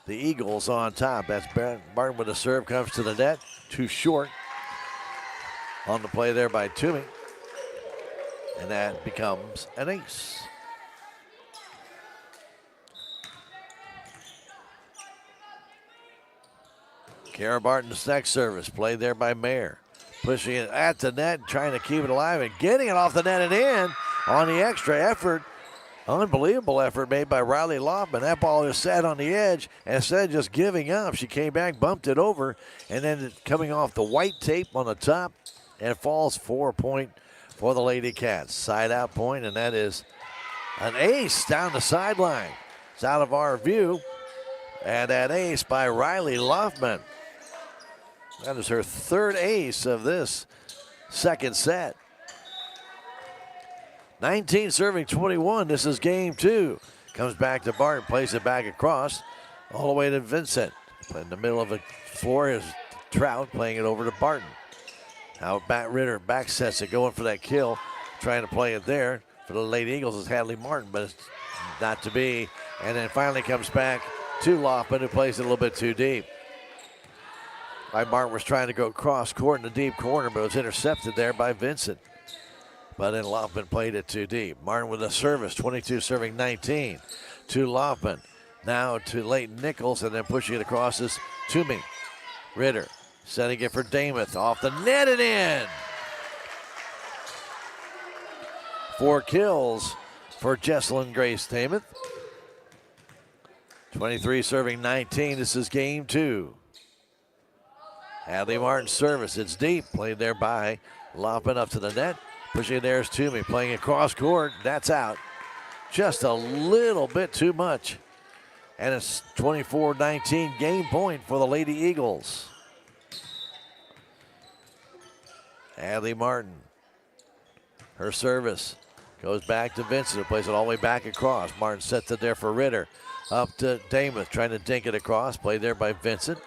the Eagles on top. That's Barton with a serve, comes to the net. Too short on the play there by Toomey. And that becomes an ace. Kara Barton's next service, played there by Mayer. Pushing it at the net, trying to keep it alive, and getting it off the net and in on the extra effort. Unbelievable effort made by Riley Lofman. That ball is sat on the edge, and instead of just giving up, she came back, bumped it over, and then coming off the white tape on the top, and falls 4-point for the Lady Cats. Side out point, and that is an ace down the sideline. It's out of our view, and that ace by Riley Lofman. That is her third ace of this second set. 19 serving 21. This is game two. Comes back to Barton, plays it back across, all the way to Vincent. In the middle of the floor is Trout, playing it over to Barton. Now Ritter back sets it, going for that kill, trying to play it there. For the Lady Eagles is Hadley Martin, but it's not to be. And then finally comes back to Lofman, who plays it a little bit too deep. Martin was trying to go cross court in the deep corner, but it was intercepted there by Vincent. But then Lofman played it too deep. Martin with a service, 22 serving 19 to Lofman. Now to Leighton Nichols, and then pushing it across is Toomey. Ritter setting it for Damath, off the net and in. 4 kills for Jesselyn Grace Damath. 23 serving 19. This is game two. Hadley Martin's service. It's deep. Played there by Lofman up to the net. Pushing it there is Toomey. Playing across court. That's out. Just a little bit too much. And it's 24-19 game point for the Lady Eagles. Hadley Martin. Her service goes back to Vincent, who plays it all the way back across. Martin sets it there for Ritter. Up to Damath, trying to dink it across. Played there by Vincent.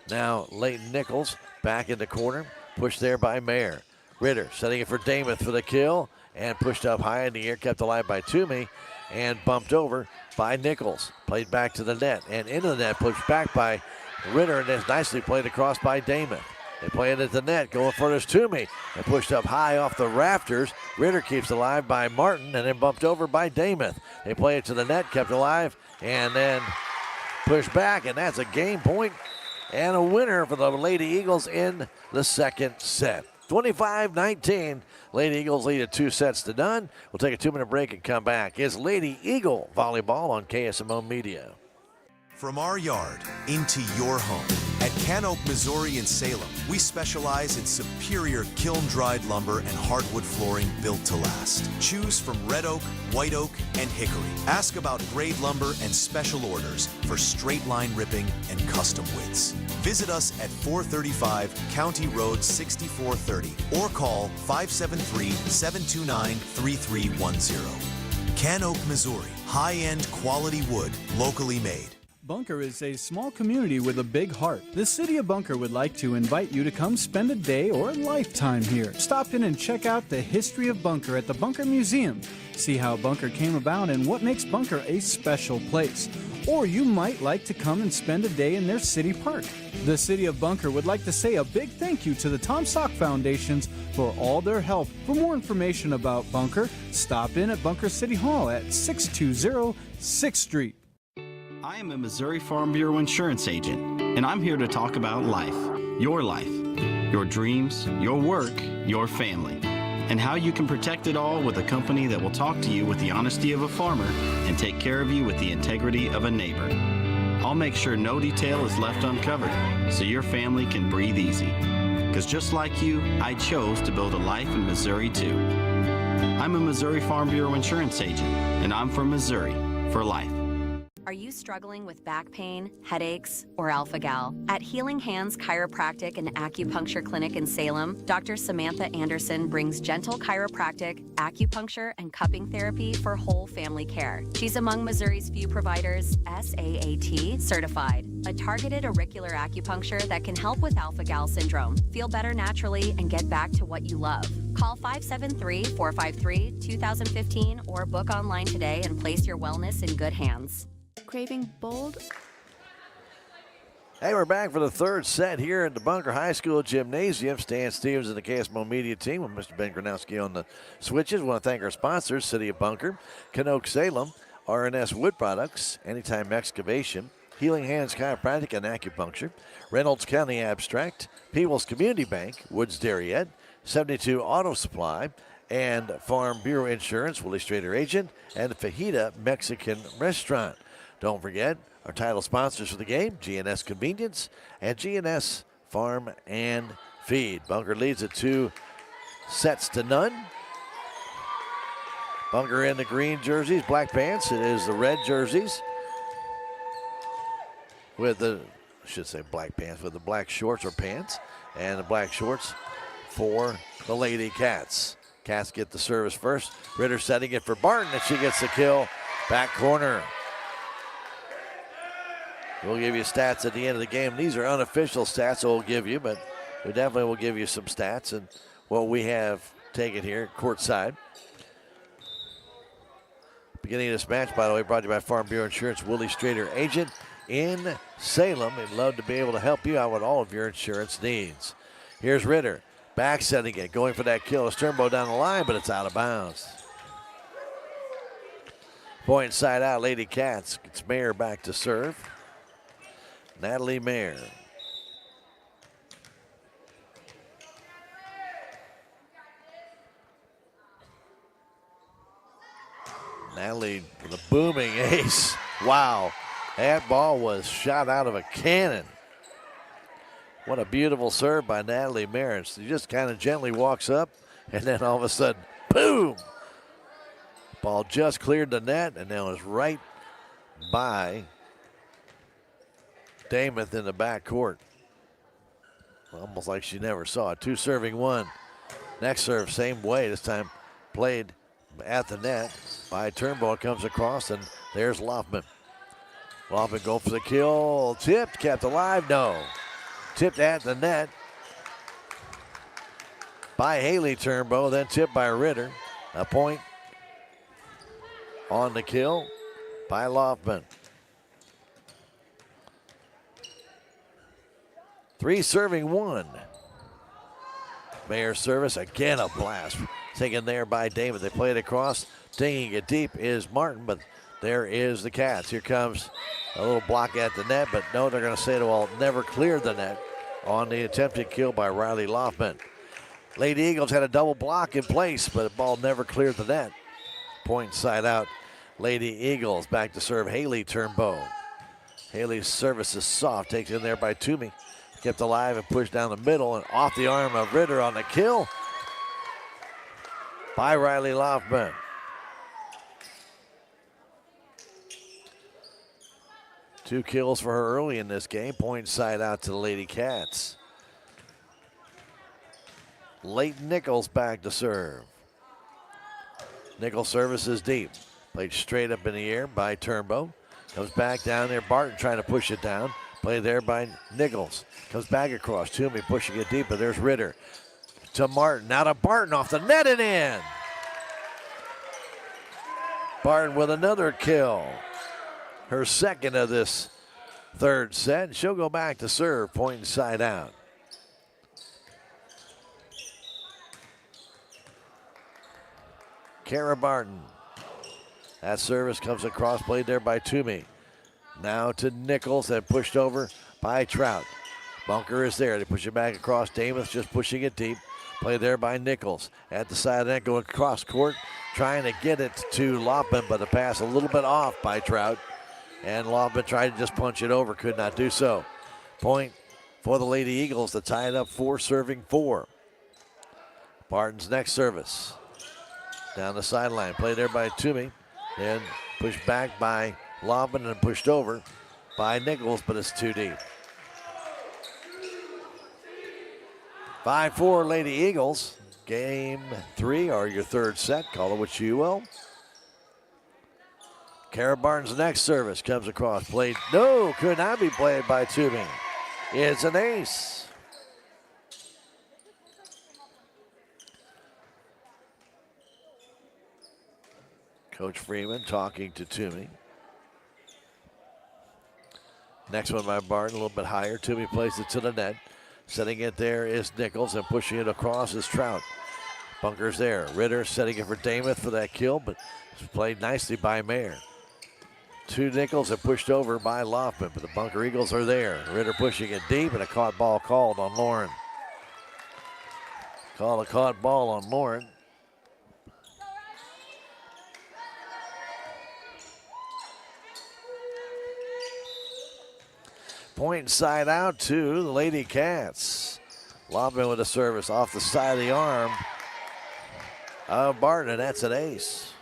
Now Leighton Nichols back in the corner. Pushed there by Mayer. Ritter setting it for Damath for the kill. And pushed up high in the air, kept alive by Toomey. And bumped over by Nichols. Played back to the net. And into the net, pushed back by Ritter. And is nicely played across by Damath. They play it at the net, going for this Toomey. And pushed up high off the rafters. Ritter keeps alive by Martin and then bumped over by Damath. They play it to the net, kept alive, and then pushed back, and that's a game point and a winner for the Lady Eagles in the second set. 25-19. Lady Eagles lead at 2-0. We'll take a 2-minute break and come back. It's Lady Eagle Volleyball on KSMO Media. From our yard into your home. At Can Oak, Missouri in Salem, we specialize in superior kiln-dried lumber and hardwood flooring built to last. Choose from red oak, white oak, and hickory. Ask about grade lumber and special orders for straight line ripping and custom widths. Visit us at 435 County Road 6430 or call 573-729-3310. Can Oak, Missouri. High-end quality wood, locally made. Bunker is a small community with a big heart. The city of Bunker would like to invite you to come spend a day or a lifetime here. Stop in and check out the history of Bunker at the Bunker Museum. See how Bunker came about and what makes Bunker a special place. Or you might like to come and spend a day in their city park. The city of Bunker would like to say a big thank you to the Tom Sock Foundations for all their help. For more information about Bunker, stop in at Bunker City Hall at 620 6th Street. I am a Missouri Farm Bureau insurance agent, and I'm here to talk about life, your dreams, your work, your family, and how you can protect it all with a company that will talk to you with the honesty of a farmer and take care of you with the integrity of a neighbor. I'll make sure no detail is left uncovered so your family can breathe easy. Because just like you, I chose to build a life in Missouri too. I'm a Missouri Farm Bureau insurance agent, and I'm from Missouri for life. Are you struggling with back pain, headaches, or alpha-gal? At Healing Hands Chiropractic and Acupuncture Clinic in Salem, Dr. Samantha Anderson brings gentle chiropractic, acupuncture, and cupping therapy for whole family care. She's among Missouri's few providers SAAT certified, a targeted auricular acupuncture that can help with alpha-gal syndrome. Feel better naturally and get back to what you love. Call 573-453-2015 or book online today and place your wellness in good hands. Craving bold. Hey, we're back for the third set here at the Bunker High School Gymnasium. Stan Stevens and the KSMO Media team with Mr. Ben Gronowski on the switches. We want to thank our sponsors, City of Bunker, Canoke Salem, RNS Wood Products, Anytime Excavation, Healing Hands Chiropractic and Acupuncture, Reynolds County Abstract, People's Community Bank, Woods Dairyette, 72 Auto Supply, and Farm Bureau Insurance, Willie Strader Agent, and the Fajita Mexican Restaurant. Don't forget our title sponsors for the game, GNS Convenience and GNS Farm and Feed. Bunker leads at 2-0. Bunker in the green jerseys, black pants. It is the red jerseys with the, I should say black pants, with the black shorts or pants, and the black shorts for the Lady Cats. Cats get the service first. Ritter setting it for Barton, and she gets the kill. Back corner. We'll give you stats at the end of the game. These are unofficial stats we'll give you, but we definitely will give you some stats and what we have taken here courtside. Beginning of this match, by the way, brought to you by Farm Bureau Insurance, Willie Strader Agent in Salem. We'd love to be able to help you out with all of your insurance needs. Here's Ritter, back setting it, going for that kill. A Sternbow down the line, but it's out of bounds. Point side out, Lady Cats. Gets Mayer back to serve. Natalie Mayer. Natalie with a booming ace. Wow, that ball was shot out of a cannon. What a beautiful serve by Natalie Mayer. She just kind of gently walks up, and then all of a sudden, boom! Ball just cleared the net, and now is right by Damath in the back court. Almost like she never saw it. 2 serving 1. Next serve, same way. This time played at the net by Turnbull. It comes across, and there's Loffman. Loffman going for the kill. Tipped, kept alive. No. Tipped at the net. by Haley Turnbow, then tipped by Ritter. A point on the kill by Loftman. 3 serving 1. Mayer service, again a blast. Taken there by David. They play it across. Dinging it deep is Martin, but there is the Cats. Here comes a little block at the net, but no, they're going to say it will never clear the net on the attempted kill by Riley Loftman. Lady Eagles had a double block in place, but the ball never cleared the net. Point side out. Lady Eagles back to serve Haley Turnbow. Haley's service is soft. Takes in there by Toomey. Kept alive and pushed down the middle and off the arm of Ritter on the kill by Riley Loftman. Two kills for her early in this game. Point side out to the Lady Cats. Leighton Nichols back to serve. Nichols service is deep. Played straight up in the air by Turnbow. Comes back down there. Barton trying to push it down. Played there by Nichols. Comes back across. Toomey pushing it deep, but there's Ritter. To Martin. Now to Barton off the net and in. Barton with another kill. Her second of this third set. She'll go back to serve. Point side out. Kara Barton. That service comes across, played there by Toomey. Now to Nichols and pushed over by Trout. Bunker is there. They push it back across. Damus just pushing it deep. Played there by Nichols. At the side of that, going across court, trying to get it to Loftman, but the pass a little bit off by Trout. And Loftman tried to just punch it over, could not do so. Point for the Lady Eagles to tie it up 4 serving 4. Barton's next service. Down the sideline, played there by Toomey. Then pushed back by Loftman and pushed over by Nichols, but it's too deep. 5-4 Lady Eagles. Game 3 or your third set. Call it what you will. Kara Barton's next service comes across. Played, no, could not be played by Toomey. It's an ace. Coach Freeman talking to Toomey. Next one by Barton, a little bit higher. Toomey plays it to the net. Setting it there is Nichols, and pushing it across is Trout. Bunker's there. Ritter setting it for Damath for that kill, but it's played nicely by Mayer. Two Nichols and pushed over by Loftman, but the Bunker Eagles are there. Ritter pushing it deep, and a caught ball called on Lauren. Call a caught ball on Lauren. Point side out to the Lady Cats. Loftman with a service off the side of the arm of Barton, and that's an ace.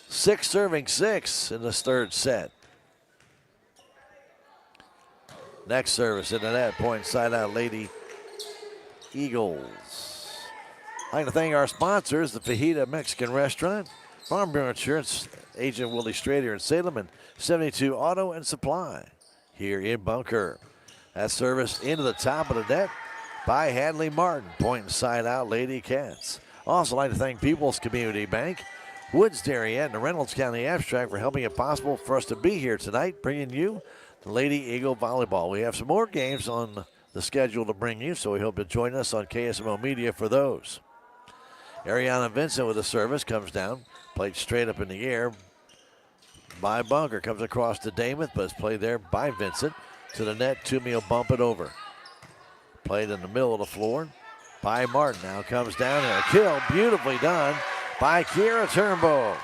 6 serving 6 in this third set. Next service in the net, point side out, Lady Eagles. I'd like to thank our sponsors, the Fajita Mexican Restaurant, Farm Bureau Insurance Agent Willie Strader in Salem, and 72 Auto and Supply here in Bunker. That service into the top of the net by Hadley Martin. Point side out, Lady Cats. Also like to thank People's Community Bank, Woods Dairy, and the Reynolds County Abstract for helping it possible for us to be here tonight, bringing you the Lady Eagle Volleyball. We have some more games on the schedule to bring you, so we hope to join us on KSMO Media for those. Ariana Vincent with a service comes down, played straight up in the air by Bunker. Comes across to Damath, but it's played there by Vincent. To the net, Toomey will bump it over. Played in the middle of the floor by Martin. Now comes down and a kill, beautifully done by Kiera Turnbow.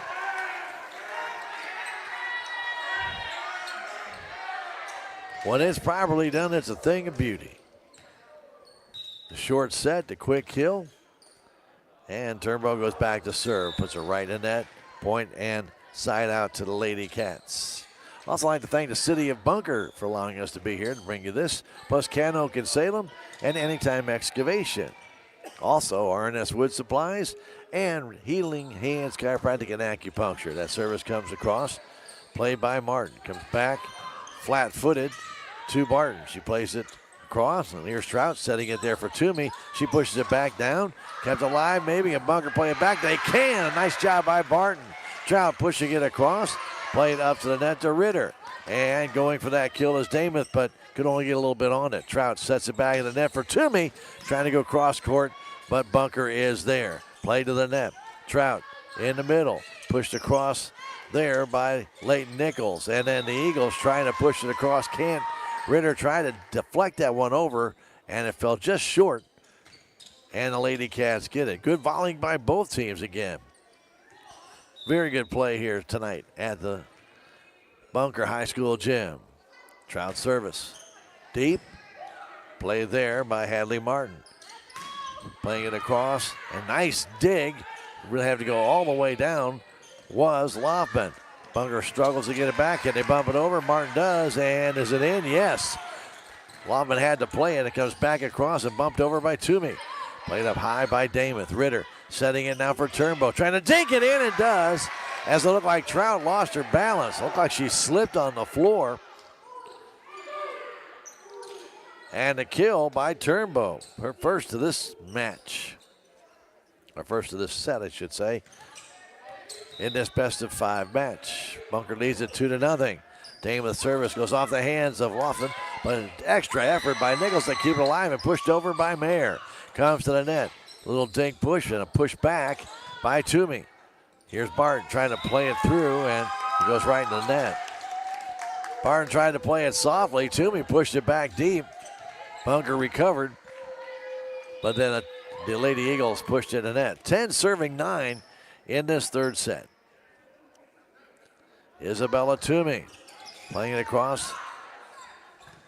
When it's properly done, it's a thing of beauty. The short set, the quick kill. And Turnbow goes back to serve. Puts her right in that. Point and side out to the Lady Cats. Also like to thank the City of Bunker for allowing us to be here to bring you this. Plus Canoke and Salem and Anytime Excavation. Also RNS Wood Supplies and Healing Hands Chiropractic and Acupuncture. That service comes across. Played by Martin. Comes back flat-footed to Barton. She plays it across, and here's Trout setting it there for Toomey. She pushes it back down, kept alive maybe, and Bunker playing it back. They can. A nice job by Barton. Trout pushing it across, playing up to the net to Ritter. And going for that kill is Damath, but could only get a little bit on it. Trout sets it back in the net for Toomey, trying to go cross court, but Bunker is there. Play to the net. Trout in the middle, pushed across there by Leighton Nichols. And then the Eagles trying to push it across. Can't. Ritter tried to deflect that one over, and it fell just short. And the Lady Cats get it. Good volleying by both teams again. Very good play here tonight at the Bunker High School gym. Trout service. Deep. Play there by Hadley Martin. Playing it across. A nice dig. Really have to go all the way down. Was Loftman. Bunker struggles to get it back. Can they bump it over? Martin does. And is it in? Yes. Loftman had to play it. It comes back across and bumped over by Toomey. Played up high by Damath. Ritter setting it now for Turnbow. Trying to dink it in. It does. As it looked like Trout lost her balance. Looked like she slipped on the floor. And a kill by Turnbow. Her first of this match. Or first of this set, I should say. In this best-of-5 match. Bunker leads it 2-0. Damath service goes off the hands of Laughlin, but an extra effort by Nichols to keep it alive and pushed over by Mayer. Comes to the net. Little dink push and a push back by Toomey. Here's Barton trying to play it through, and it goes right in the net. Barton tried to play it softly. Toomey pushed it back deep. Bunker recovered, but then the Lady Eagles pushed it in the net. 10 serving 9 in this third set. Isabella Toomey playing it across.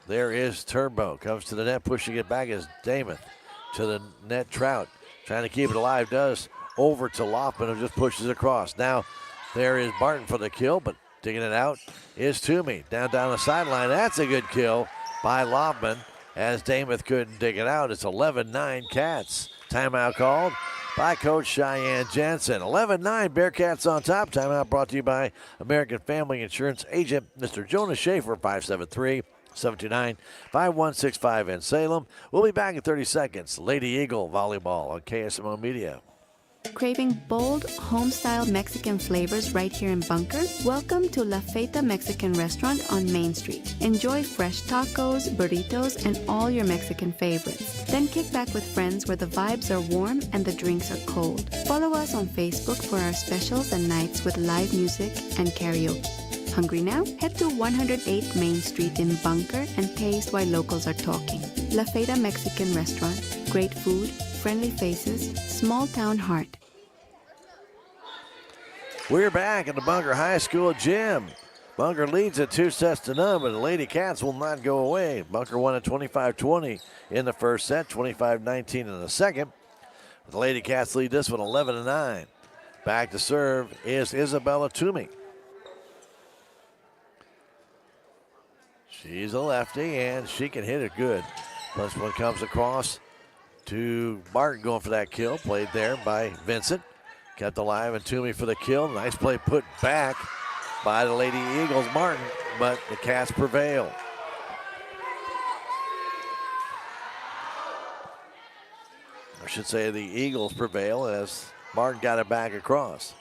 There is Turnbow. Comes to the net, pushing it back is Damath. To the net, Trout. Trying to keep it alive, does. Over to Loftman, who just pushes across. Now, there is Barton for the kill, but digging it out is Toomey. Down the sideline. That's a good kill by Loftman, as Damath couldn't dig it out. It's 11-9 Cats. Timeout called by Coach Cheyenne Jensen. 11-9 Bearcats on top. Timeout brought to you by American Family Insurance Agent Mr. Jonas Schaefer, 573-729-5165 in Salem. We'll be back in 30 seconds. Lady Eagle Volleyball on KSMO Media. Craving bold, home-style Mexican flavors right here in Bunker? Welcome to La Feta Mexican Restaurant on Main Street. Enjoy fresh tacos, burritos, and all your Mexican favorites. Then kick back with friends where the vibes are warm and the drinks are cold. Follow us on Facebook for our specials and nights with live music and karaoke. Hungry now? Head to 108 Main Street in Bunker and taste why locals are talking. La Feta Mexican Restaurant. Great food, friendly faces, small town heart. We're back at the Bunker High School gym. Bunker leads at 2-0, but the Lady Cats will not go away. Bunker won at 25-20 in the first set, 25-19 in the second. The Lady Cats lead this one 11-9. Back to serve is Isabella Toomey. She's a lefty, and she can hit it good. Plus one comes across to Martin going for that kill. Played there by Vincent. Kept alive and Toomey for the kill. Nice play put back by the Lady Eagles, Martin, but the Cats prevail. I should say the Eagles prevail as Martin got it back across.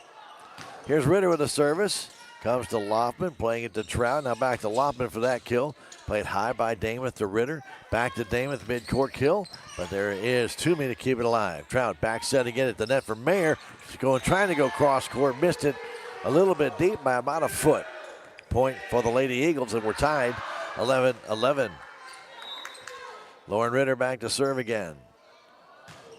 Here's Ritter with the service. Comes to Loftman, playing it to Trout. Now back to Loftman for that kill. Played high by Damath to Ritter. Back to Damath, mid-court kill. But there is Toomey to keep it alive. Trout back setting it at the net for Mayer. She's trying to go cross-court. Missed it a little bit deep by about a foot. Point for the Lady Eagles, and we're tied 11-11. Lauren Ritter back to serve again.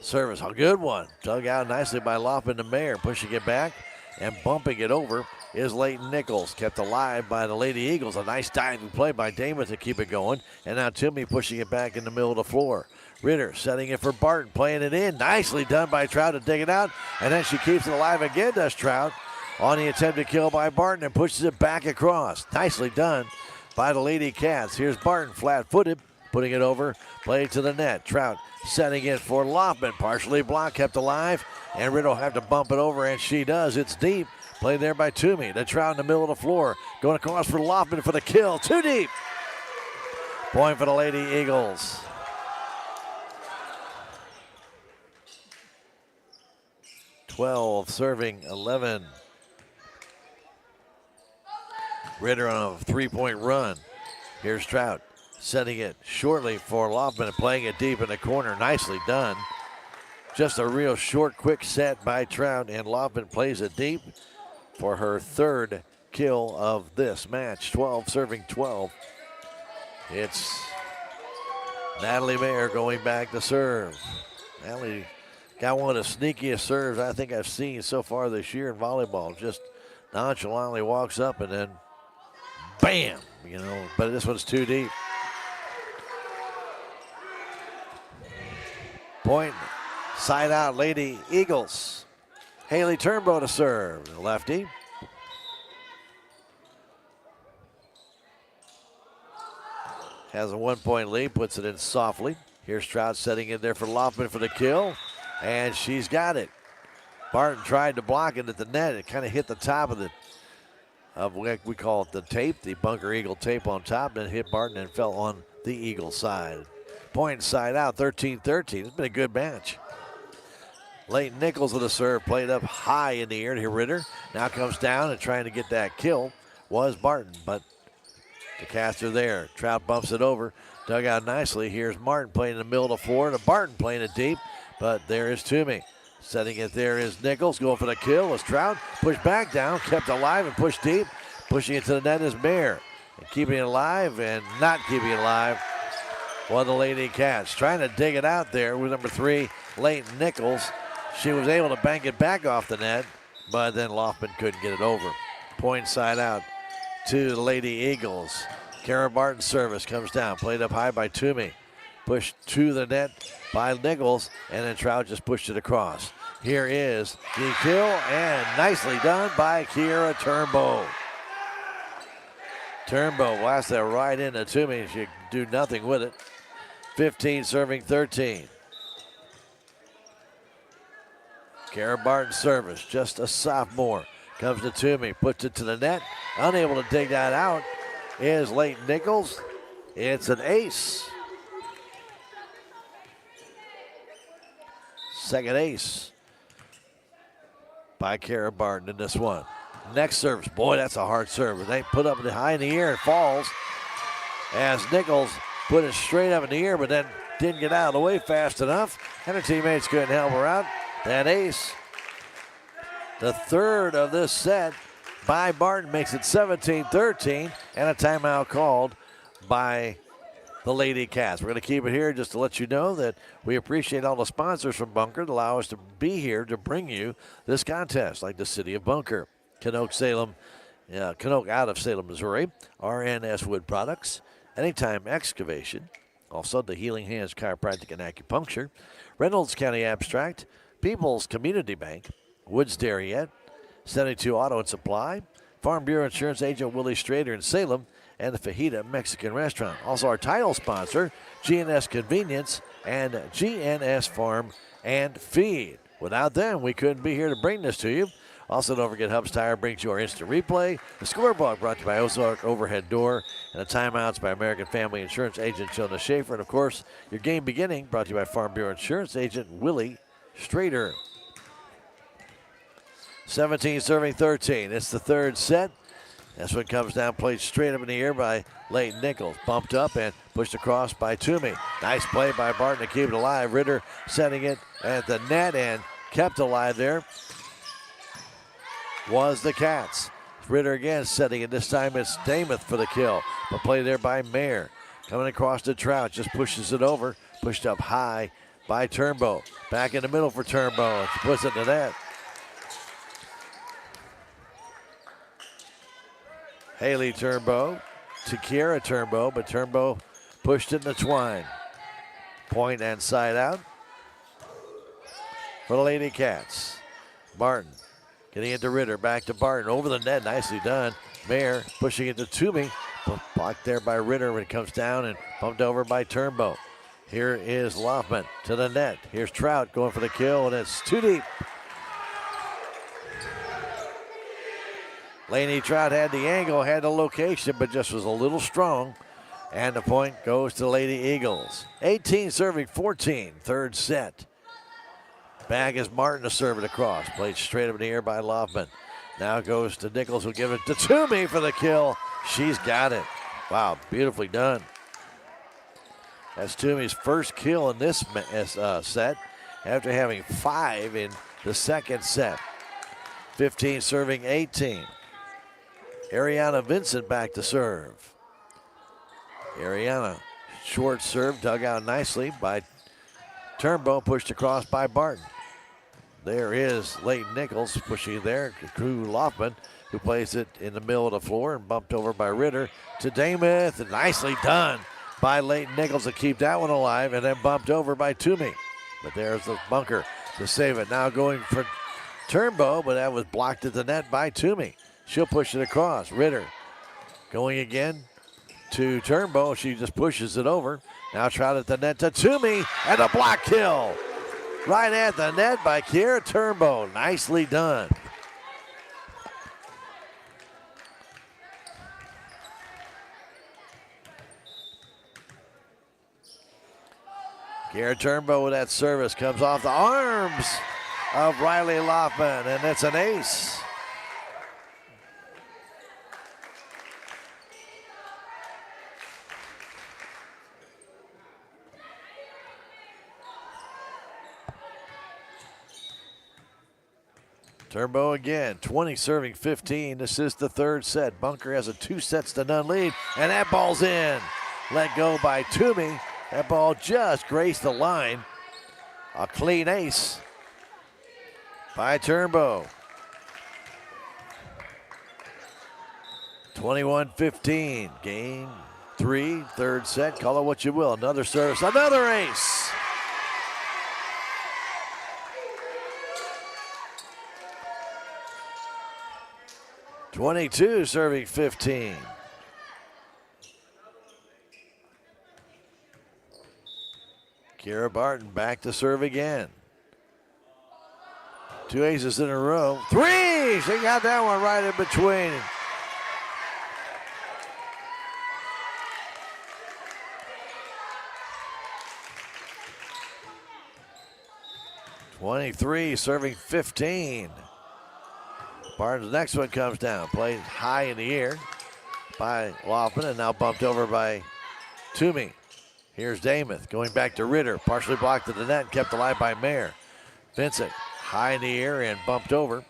Service, a good one. Dug out nicely by Loftman to Mayer. Pushing it back and bumping it over is Leighton Nichols. Kept alive by the Lady Eagles. A nice diving play by Damath to keep it going. And now Toomey pushing it back in the middle of the floor. Ritter setting it for Barton, playing it in. Nicely done by Trout to dig it out. And then she keeps it alive again, does Trout, on the attempted kill by Barton and pushes it back across. Nicely done by the Lady Cats. Here's Barton, flat-footed, putting it over. Play to the net. Trout setting it for Loftman. Partially blocked, kept alive. And Ritter will have to bump it over, and she does. It's deep. Played there by Toomey. The Trout in the middle of the floor. Going across for Loftman for the kill. Too deep. Point for the Lady Eagles. 12 serving 11. Ritter on a 3-point run. Here's Trout setting it shortly for Loftman and playing it deep in the corner. Nicely done. Just a real short, quick set by Trout, and Loftman plays it deep for her third kill of this match. 12 serving 12. It's Natalie Mayer going back to serve. Natalie got one of the sneakiest serves I think I've seen so far this year in volleyball. Just nonchalantly walks up and then bam, but this one's too deep. Point, side out, Lady Eagles. Haley Turnbow to serve, the lefty. Has a 1-point lead, puts it in softly. Here's Trout setting in there for Loftman for the kill, and she's got it. Barton tried to block it at the net. It kind of hit the top of what we call it the tape, the Bunker Eagle tape on top, then hit Barton and fell on the Eagle side. Point side out, 13-13. It's been a good match. Leighton Nichols with a serve, played up high in the air to Ritter. Now comes down and trying to get that kill was Barton, but the caster there. Trout bumps it over, dug out nicely. Here's Martin playing in the middle of the floor, and Barton playing it deep, but there is Toomey. Setting it there is Nichols, going for the kill as Trout pushed back down, kept alive and pushed deep. Pushing it to the net is Mayer. And keeping it alive and not keeping it alive was the Lady Cats. Trying to dig it out there with number 3, Leighton Nichols. She was able to bank it back off the net, but then Loftman couldn't get it over. Point side out to the Lady Eagles. Kara Barton's service comes down, played up high by Toomey. Pushed to the net by Nichols, and then Trout just pushed it across. Here is the kill, and nicely done by Kiera Turnbow. Turnbow blasts that right into Toomey. She do nothing with it. 15 serving 13. Kara Barton's service, just a sophomore. Comes to Toomey, puts it to the net. Unable to dig that out is Leighton Nichols. It's an ace. Second ace by Kara Barton in this one. Next service, boy, that's a hard serve. They put up high in the air and falls as Nichols put it straight up in the air, but then didn't get out of the way fast enough, and her teammates couldn't help her out. That ace, the third of this set by Barton, makes it 17-13, and a timeout called by the Lady Cats. We're going to keep it here just to let you know that we appreciate all the sponsors from Bunker that allow us to be here to bring you this contest, like the City of Bunker, Canoke out of Salem, Missouri, RNS Wood Products, Anytime Excavation, also the Healing Hands Chiropractic and Acupuncture, Reynolds County Abstract, People's Community Bank, Woods Dairyette, 72 Auto and Supply, Farm Bureau Insurance Agent Willie Strader in Salem, and the Fajita Mexican Restaurant. Also our title sponsor, GNS Convenience and GNS Farm and Feed. Without them, we couldn't be here to bring this to you. Also, don't forget Hubs Tire brings you our instant replay. The scoreboard brought to you by Ozark Overhead Door, and the timeouts by American Family Insurance Agent Jonah Schaefer. And, of course, your game beginning brought to you by Farm Bureau Insurance Agent Willie Strader. 17 serving 13. It's the third set. This one comes down, played straight up in the air by Leighton Nichols. Bumped up and pushed across by Toomey. Nice play by Barton to keep it alive. Ritter setting it at the net and kept alive there was the Cats. Ritter again setting it. This time it's Damath for the kill. But play there by Mayer. Coming across to Trout. Just pushes it over. Pushed up high by Turnbow. Back in the middle for Turnbow. Puts it to net. Haley Turnbow to Kiera Turnbow, but Turnbow pushed it in the twine. Point and side out for the Lady Cats. Barton getting it to Ritter, back to Barton, over the net, nicely done. Mayer pushing it to Toomey, blocked there by Ritter when it comes down and bumped over by Turnbow. Here is Loftman to the net. Here's Trout going for the kill, and it's too deep. Lainey Trout had the angle, had the location, but just was a little strong. And the point goes to Lady Eagles. 18 serving 14, third set. Bag is Martin to serve it across. Played straight up in the air by Loffman. Now goes to Nichols, who'll give it to Toomey for the kill. She's got it. Wow, beautifully done. That's Toomey's first kill in this set after having 5 in the second set. 15 serving 18. Ariana Vincent back to serve. Ariana, short serve, dug out nicely by Turnbow, pushed across by Barton. There is Leighton Nichols pushing there. Drew Loffman, who plays it in the middle of the floor and bumped over by Ritter to Dameth. And nicely done by Leighton Nichols to keep that one alive, and then bumped over by Toomey. But there's the bunker to save it. Now going for Turnbow, but that was blocked at the net by Toomey. She'll push it across. Ritter going again to Turnbow. She just pushes it over. Now tried at the net to Toomey, and a block kill. Right at the net by Kiera Turnbow. Nicely done. Kiera Turnbow with that service comes off the arms of Riley Loffman, and it's an ace. Turnbow again, 20 serving 15. This is the third set. Bunker has a 2-0 lead, and that ball's in. Let go by Toomey. That ball just graced the line. A clean ace by Turnbow. 21-15. Game 3, third set. Call it what you will. Another service, another ace. (22) serving 15. Kiera Barton back to serve again. 2 aces in a row. 3! She got that one right in between. (23) serving 15. Barton's next one comes down. Played high in the air by Loffman, and now bumped over by Toomey. Here's Dameth going back to Ritter. Partially blocked at the net and kept alive by Mayer. Vincent high in the air and bumped over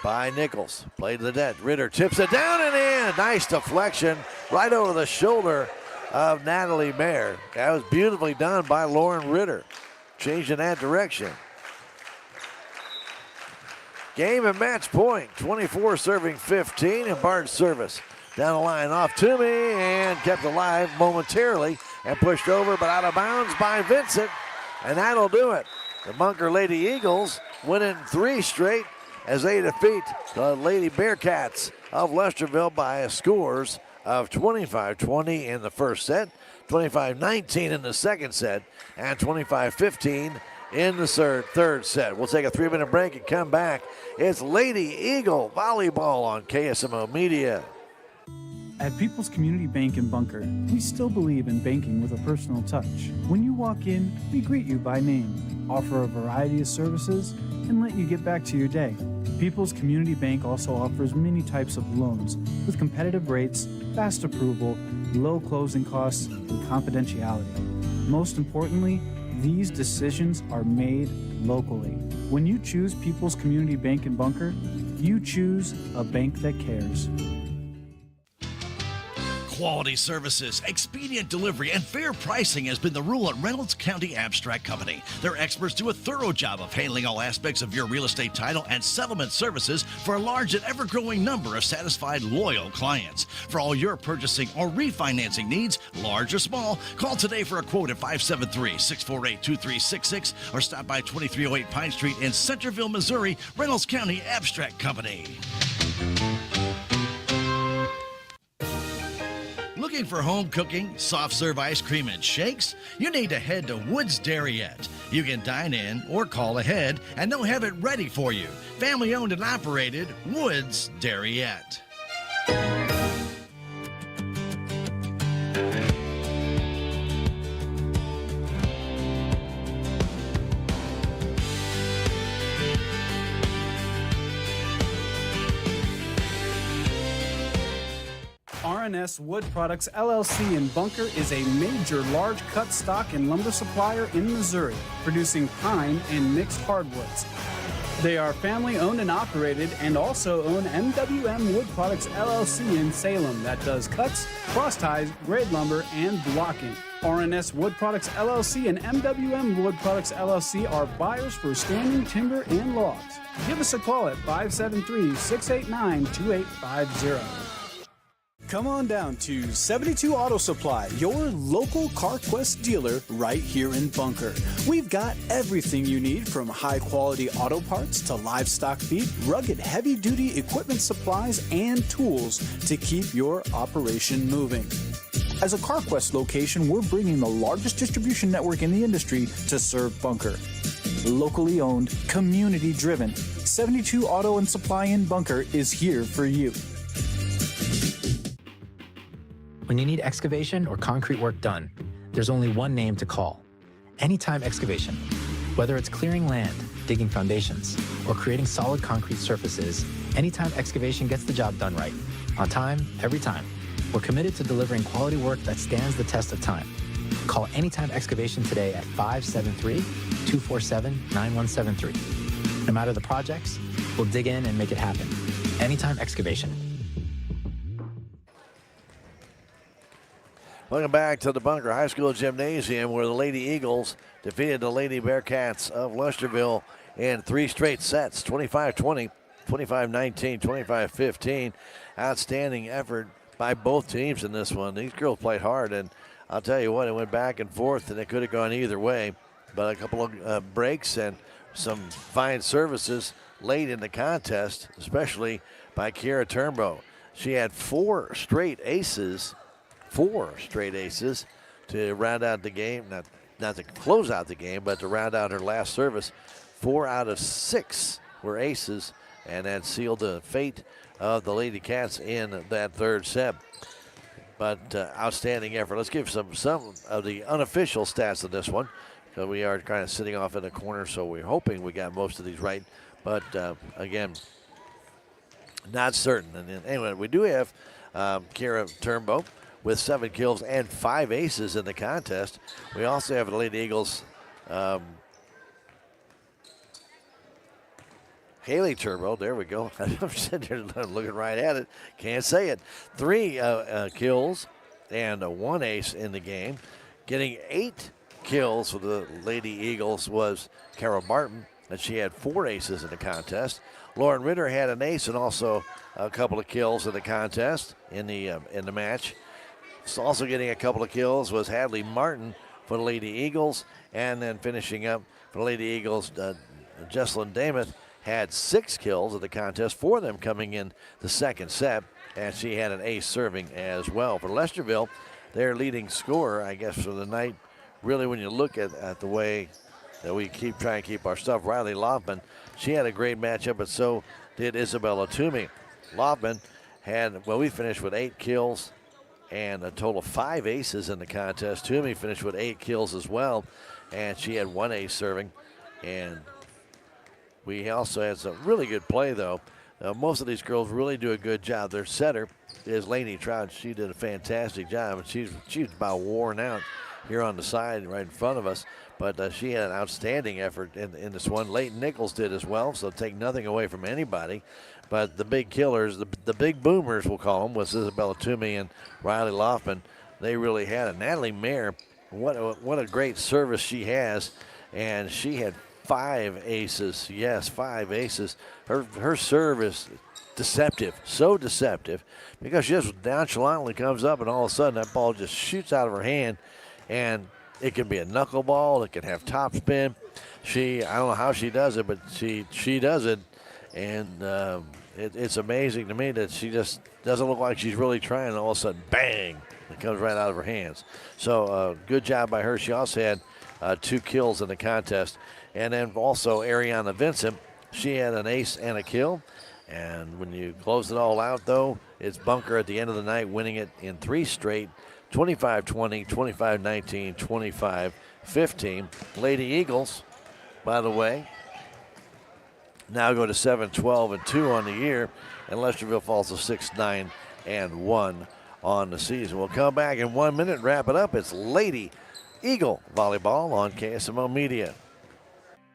by Nichols. Played to the net. Ritter tips it down and in. Nice deflection right over the shoulder of Natalie Mayer. That was beautifully done by Lauren Ritter. Changing that direction. Game and match point. 24 serving 15, and Barton's service down the line off Toomey and kept alive momentarily and pushed over but out of bounds by Vincent, and that'll do it. The Bunker Lady Eagles winning 3 straight as they defeat the Lady Bearcats of Lesterville by scores of 25-20 in the first set, 25-19 in the second set, and 25-15 in the third set. We'll take a 3-minute break and come back. It's Lady Eagle Volleyball on KSMO Media. At People's Community Bank in Bunker, we still believe in banking with a personal touch. When you walk in, we greet you by name, offer a variety of services, and let you get back to your day. People's Community Bank also offers many types of loans with competitive rates, fast approval, low closing costs, and confidentiality. Most importantly, these decisions are made locally. When you choose People's Community Bank in Bunker, you choose a bank that cares. Quality services, expedient delivery, and fair pricing has been the rule at Reynolds County Abstract Company. Their experts do a thorough job of handling all aspects of your real estate title and settlement services for a large and ever-growing number of satisfied, loyal clients. For all your purchasing or refinancing needs, large or small, call today for a quote at 573-648-2366 or stop by 2308 Pine Street in Centerville, Missouri. Reynolds County Abstract Company. Looking for home cooking, soft serve ice cream, and shakes? You need to head to Woods Dairyette. You can dine in or call ahead, and they'll have it ready for you. Family owned and operated, Woods Dairyette. R&S Wood Products LLC in Bunker is a major large cut stock and lumber supplier in Missouri, producing pine and mixed hardwoods. They are family owned and operated and also own MWM Wood Products LLC in Salem that does cuts, cross ties, grade lumber, and blocking. R&S Wood Products LLC and MWM Wood Products LLC are buyers for standing timber and logs. Give us a call at 573-689-2850. Come on down to 72 Auto Supply, your local CarQuest dealer right here in Bunker. We've got everything you need from high-quality auto parts to livestock feed, rugged heavy-duty equipment supplies, and tools to keep your operation moving. As a CarQuest location, we're bringing the largest distribution network in the industry to serve Bunker. Locally owned, community-driven, 72 Auto and Supply in Bunker is here for you. When you need excavation or concrete work done, there's only one name to call. Anytime Excavation. Whether it's clearing land, digging foundations, or creating solid concrete surfaces, Anytime Excavation gets the job done right. On time, every time. We're committed to delivering quality work that stands the test of time. Call Anytime Excavation today at 573-247-9173. No matter the projects, we'll dig in and make it happen. Anytime Excavation. Welcome back to the Bunker High School Gymnasium, where the Lady Eagles defeated the Lady Bearcats of Lesterville in 3 straight sets, 25-20, 25-19, 25-15. Outstanding effort by both teams in this one. These girls played hard, and I'll tell you what, it went back and forth, and it could have gone either way. But a couple of breaks and some fine services late in the contest, especially by Kiera Turnbow. She had 4 straight aces to round out the game, not to close out the game, but to round out her last service. 4 out of 6 were aces, and that sealed the fate of the Lady Cats in that third set. But outstanding effort. Let's give some of the unofficial stats of this one, because we are kind of sitting off in the corner, so we're hoping we got most of these right. But again, not certain. And anyway, we do have Kiera Turnbow with 7 kills and 5 aces in the contest. We also have the Lady Eagles, Haley Turnbow, there we go. I'm sitting there looking right at it, can't say it. 3 kills and 1 ace in the game. Getting 8 kills for the Lady Eagles was Carol Martin, and she had 4 aces in the contest. Lauren Ritter had an ace and also a couple of kills in the contest in the match. Also getting a couple of kills was Hadley Martin for the Lady Eagles. And then finishing up for the Lady Eagles, Jesselyn Damath had 6 kills in the contest, 4 of them coming in the second set. And she had an ace serving as well. For Lesterville, their leading scorer, I guess, for the night, really when you look at the way that we trying to keep our stuff, Riley Loffman, she had a great matchup, but so did Isabella Toomey. Loffman we finished with 8 kills and a total of 5 aces in the contest. Toomey finished with 8 kills as well, and she had 1 ace serving. And we also had some really good play, though. Most of these girls really do a good job. Their setter is Lainey Trout. She did a fantastic job, and she's about worn out here on the side right in front of us. But she had an outstanding effort in this one. Leighton Nichols did as well, so take nothing away from anybody. But the big killers, the big boomers, we'll call them, was Isabella Toomey and Riley Loffman. They really had it. Natalie Mayer, what a great service she has. And she had 5 aces. Yes, 5 aces. Her serve is deceptive, so deceptive, because she just nonchalantly comes up and all of a sudden that ball just shoots out of her hand. And it can be a knuckleball. It can have top spin. I don't know how she does it, but she does it. And it's amazing to me that she just doesn't look like she's really trying. And all of a sudden, bang, it comes right out of her hands. So good job by her. She also had 2 kills in the contest. And then also Ariana Vincent, she had an ace and a kill. And when you close it all out, though, it's Bunker at the end of the night winning it in 3 straight. 25-20, 25-19, 25-15. Lady Eagles, by the way, now go to 7-12-2 on the year, and Lesterville falls to 6-9-1 on the season. We'll come back in 1 minute, wrap it up. It's Lady Eagle Volleyball on KSMO Media.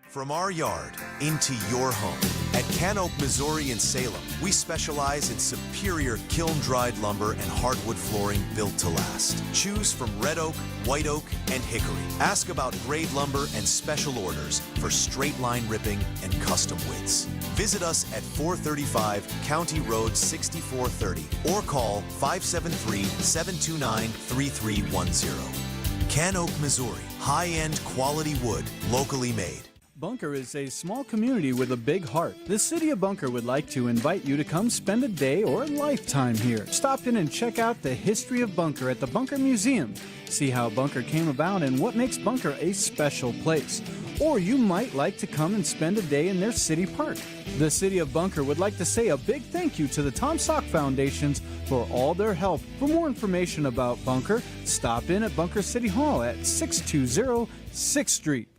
From our yard into your home. At Canope, Missouri in Salem, we specialize in superior kiln-dried lumber and hardwood flooring built to last. Choose from red oak, white oak, and hickory. Ask about grade lumber and special orders for straight line ripping and custom widths. Visit us at 435 County Road 6430 or call 573-729-3310. Canope, Missouri. High-end quality wood, locally made. Bunker is a small community with a big heart. The city of Bunker would like to invite you to come spend a day or a lifetime here. Stop in and check out the history of Bunker at the Bunker Museum. See how Bunker came about and what makes Bunker a special place. Or you might like to come and spend a day in their city park. The city of Bunker would like to say a big thank you to the Tom Sock Foundations for all their help. For more information about Bunker, stop in at Bunker City Hall at 620 6th Street.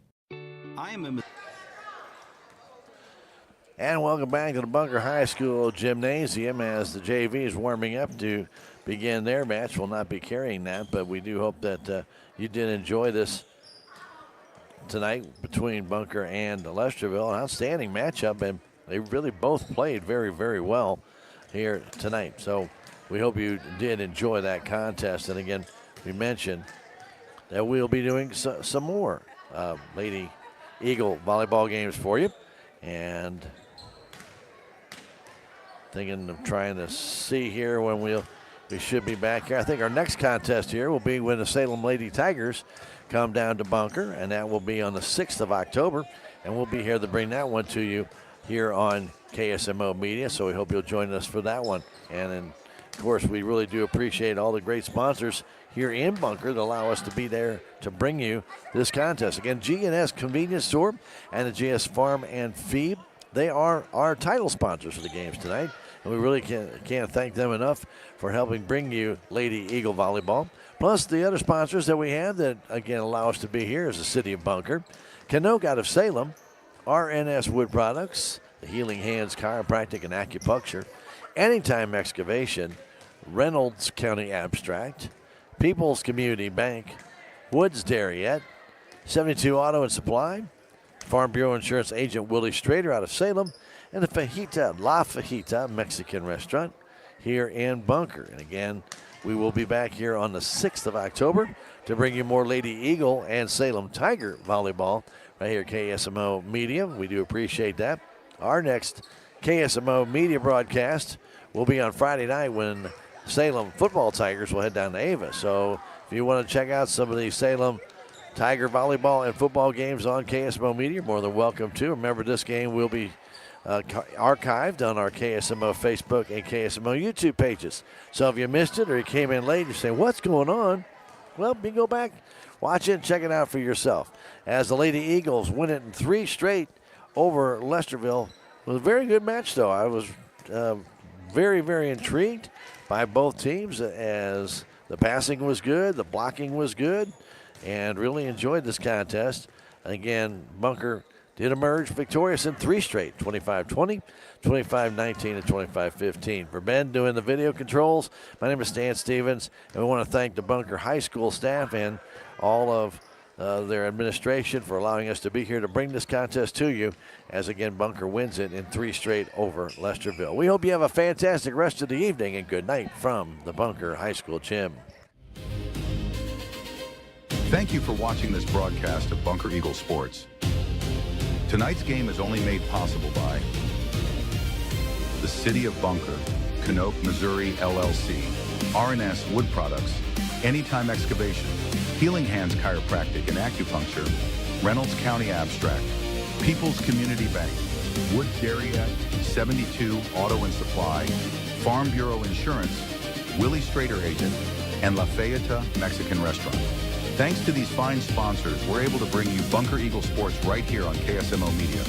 And welcome back to the Bunker High School Gymnasium as the JV is warming up to begin their match. We'll not be carrying that, but we do hope that you did enjoy this tonight between Bunker and Lesterville. An outstanding matchup, and they really both played very, very well here tonight. So we hope you did enjoy that contest. And again, we mentioned that we'll be doing some more Lady Eagle volleyball games for you. And thinking of trying to see here when we should be back here. I think our next contest here will be when the Salem Lady Tigers come down to Bunker, and that will be on the 6th of October. And we'll be here to bring that one to you here on KSMO Media. So we hope you'll join us for that one. And then, of course, we really do appreciate all the great sponsors here in Bunker that allow us to be there to bring you this contest. Again, G&S Convenience Store and the GS Farm and Feed, they are our title sponsors for the games tonight. And we really can't thank them enough for helping bring you Lady Eagle Volleyball. Plus the other sponsors that we have that, again, allow us to be here is the City of Bunker, Canoke out of Salem, RNS Wood Products, the Healing Hands Chiropractic and Acupuncture, Anytime Excavation, Reynolds County Abstract, People's Community Bank, Woods Dairyette, 72 Auto and Supply, Farm Bureau Insurance Agent Willie Strader out of Salem, and the La Fajita Mexican Restaurant here in Bunker. And again, we will be back here on the 6th of October to bring you more Lady Eagle and Salem Tiger volleyball right here at KSMO Media. We do appreciate that. Our next KSMO Media broadcast will be on Friday night when Salem football Tigers will head down to Ava. So if you want to check out some of the Salem Tiger volleyball and football games on KSMO Media, more than welcome to. Remember, this game will be archived on our KSMO Facebook and KSMO YouTube pages. So if you missed it or you came in late, you say, what's going on? Well, you go back, watch it, and check it out for yourself. As the Lady Eagles win it in 3 straight over Lesterville. It was a very good match, though. I was very, very intrigued by both teams as the passing was good, the blocking was good, and really enjoyed this contest. Again, Bunker did emerge victorious in 3 straight, 25-20, 25-19, and 25-15. For Ben doing the video controls, my name is Stan Stevens, and we want to thank the Bunker High School staff and all of their administration for allowing us to be here to bring this contest to you as, again, Bunker wins it in 3 straight over Lesterville. We hope you have a fantastic rest of the evening, and good night from the Bunker High School gym. Thank you for watching this broadcast of Bunker Eagle Sports. Tonight's game is only made possible by the City of Bunker, Canoke, Missouri, LLC, RNS Wood Products, Anytime Excavation, Healing Hands Chiropractic and Acupuncture, Reynolds County Abstract, People's Community Bank, Woods Dairyette, 72 Auto and Supply, Farm Bureau Insurance, Willie Strader Agent, and La Fajita Mexican Restaurant. Thanks to these fine sponsors, we're able to bring you Bunker Eagle Sports right here on KSMO Media.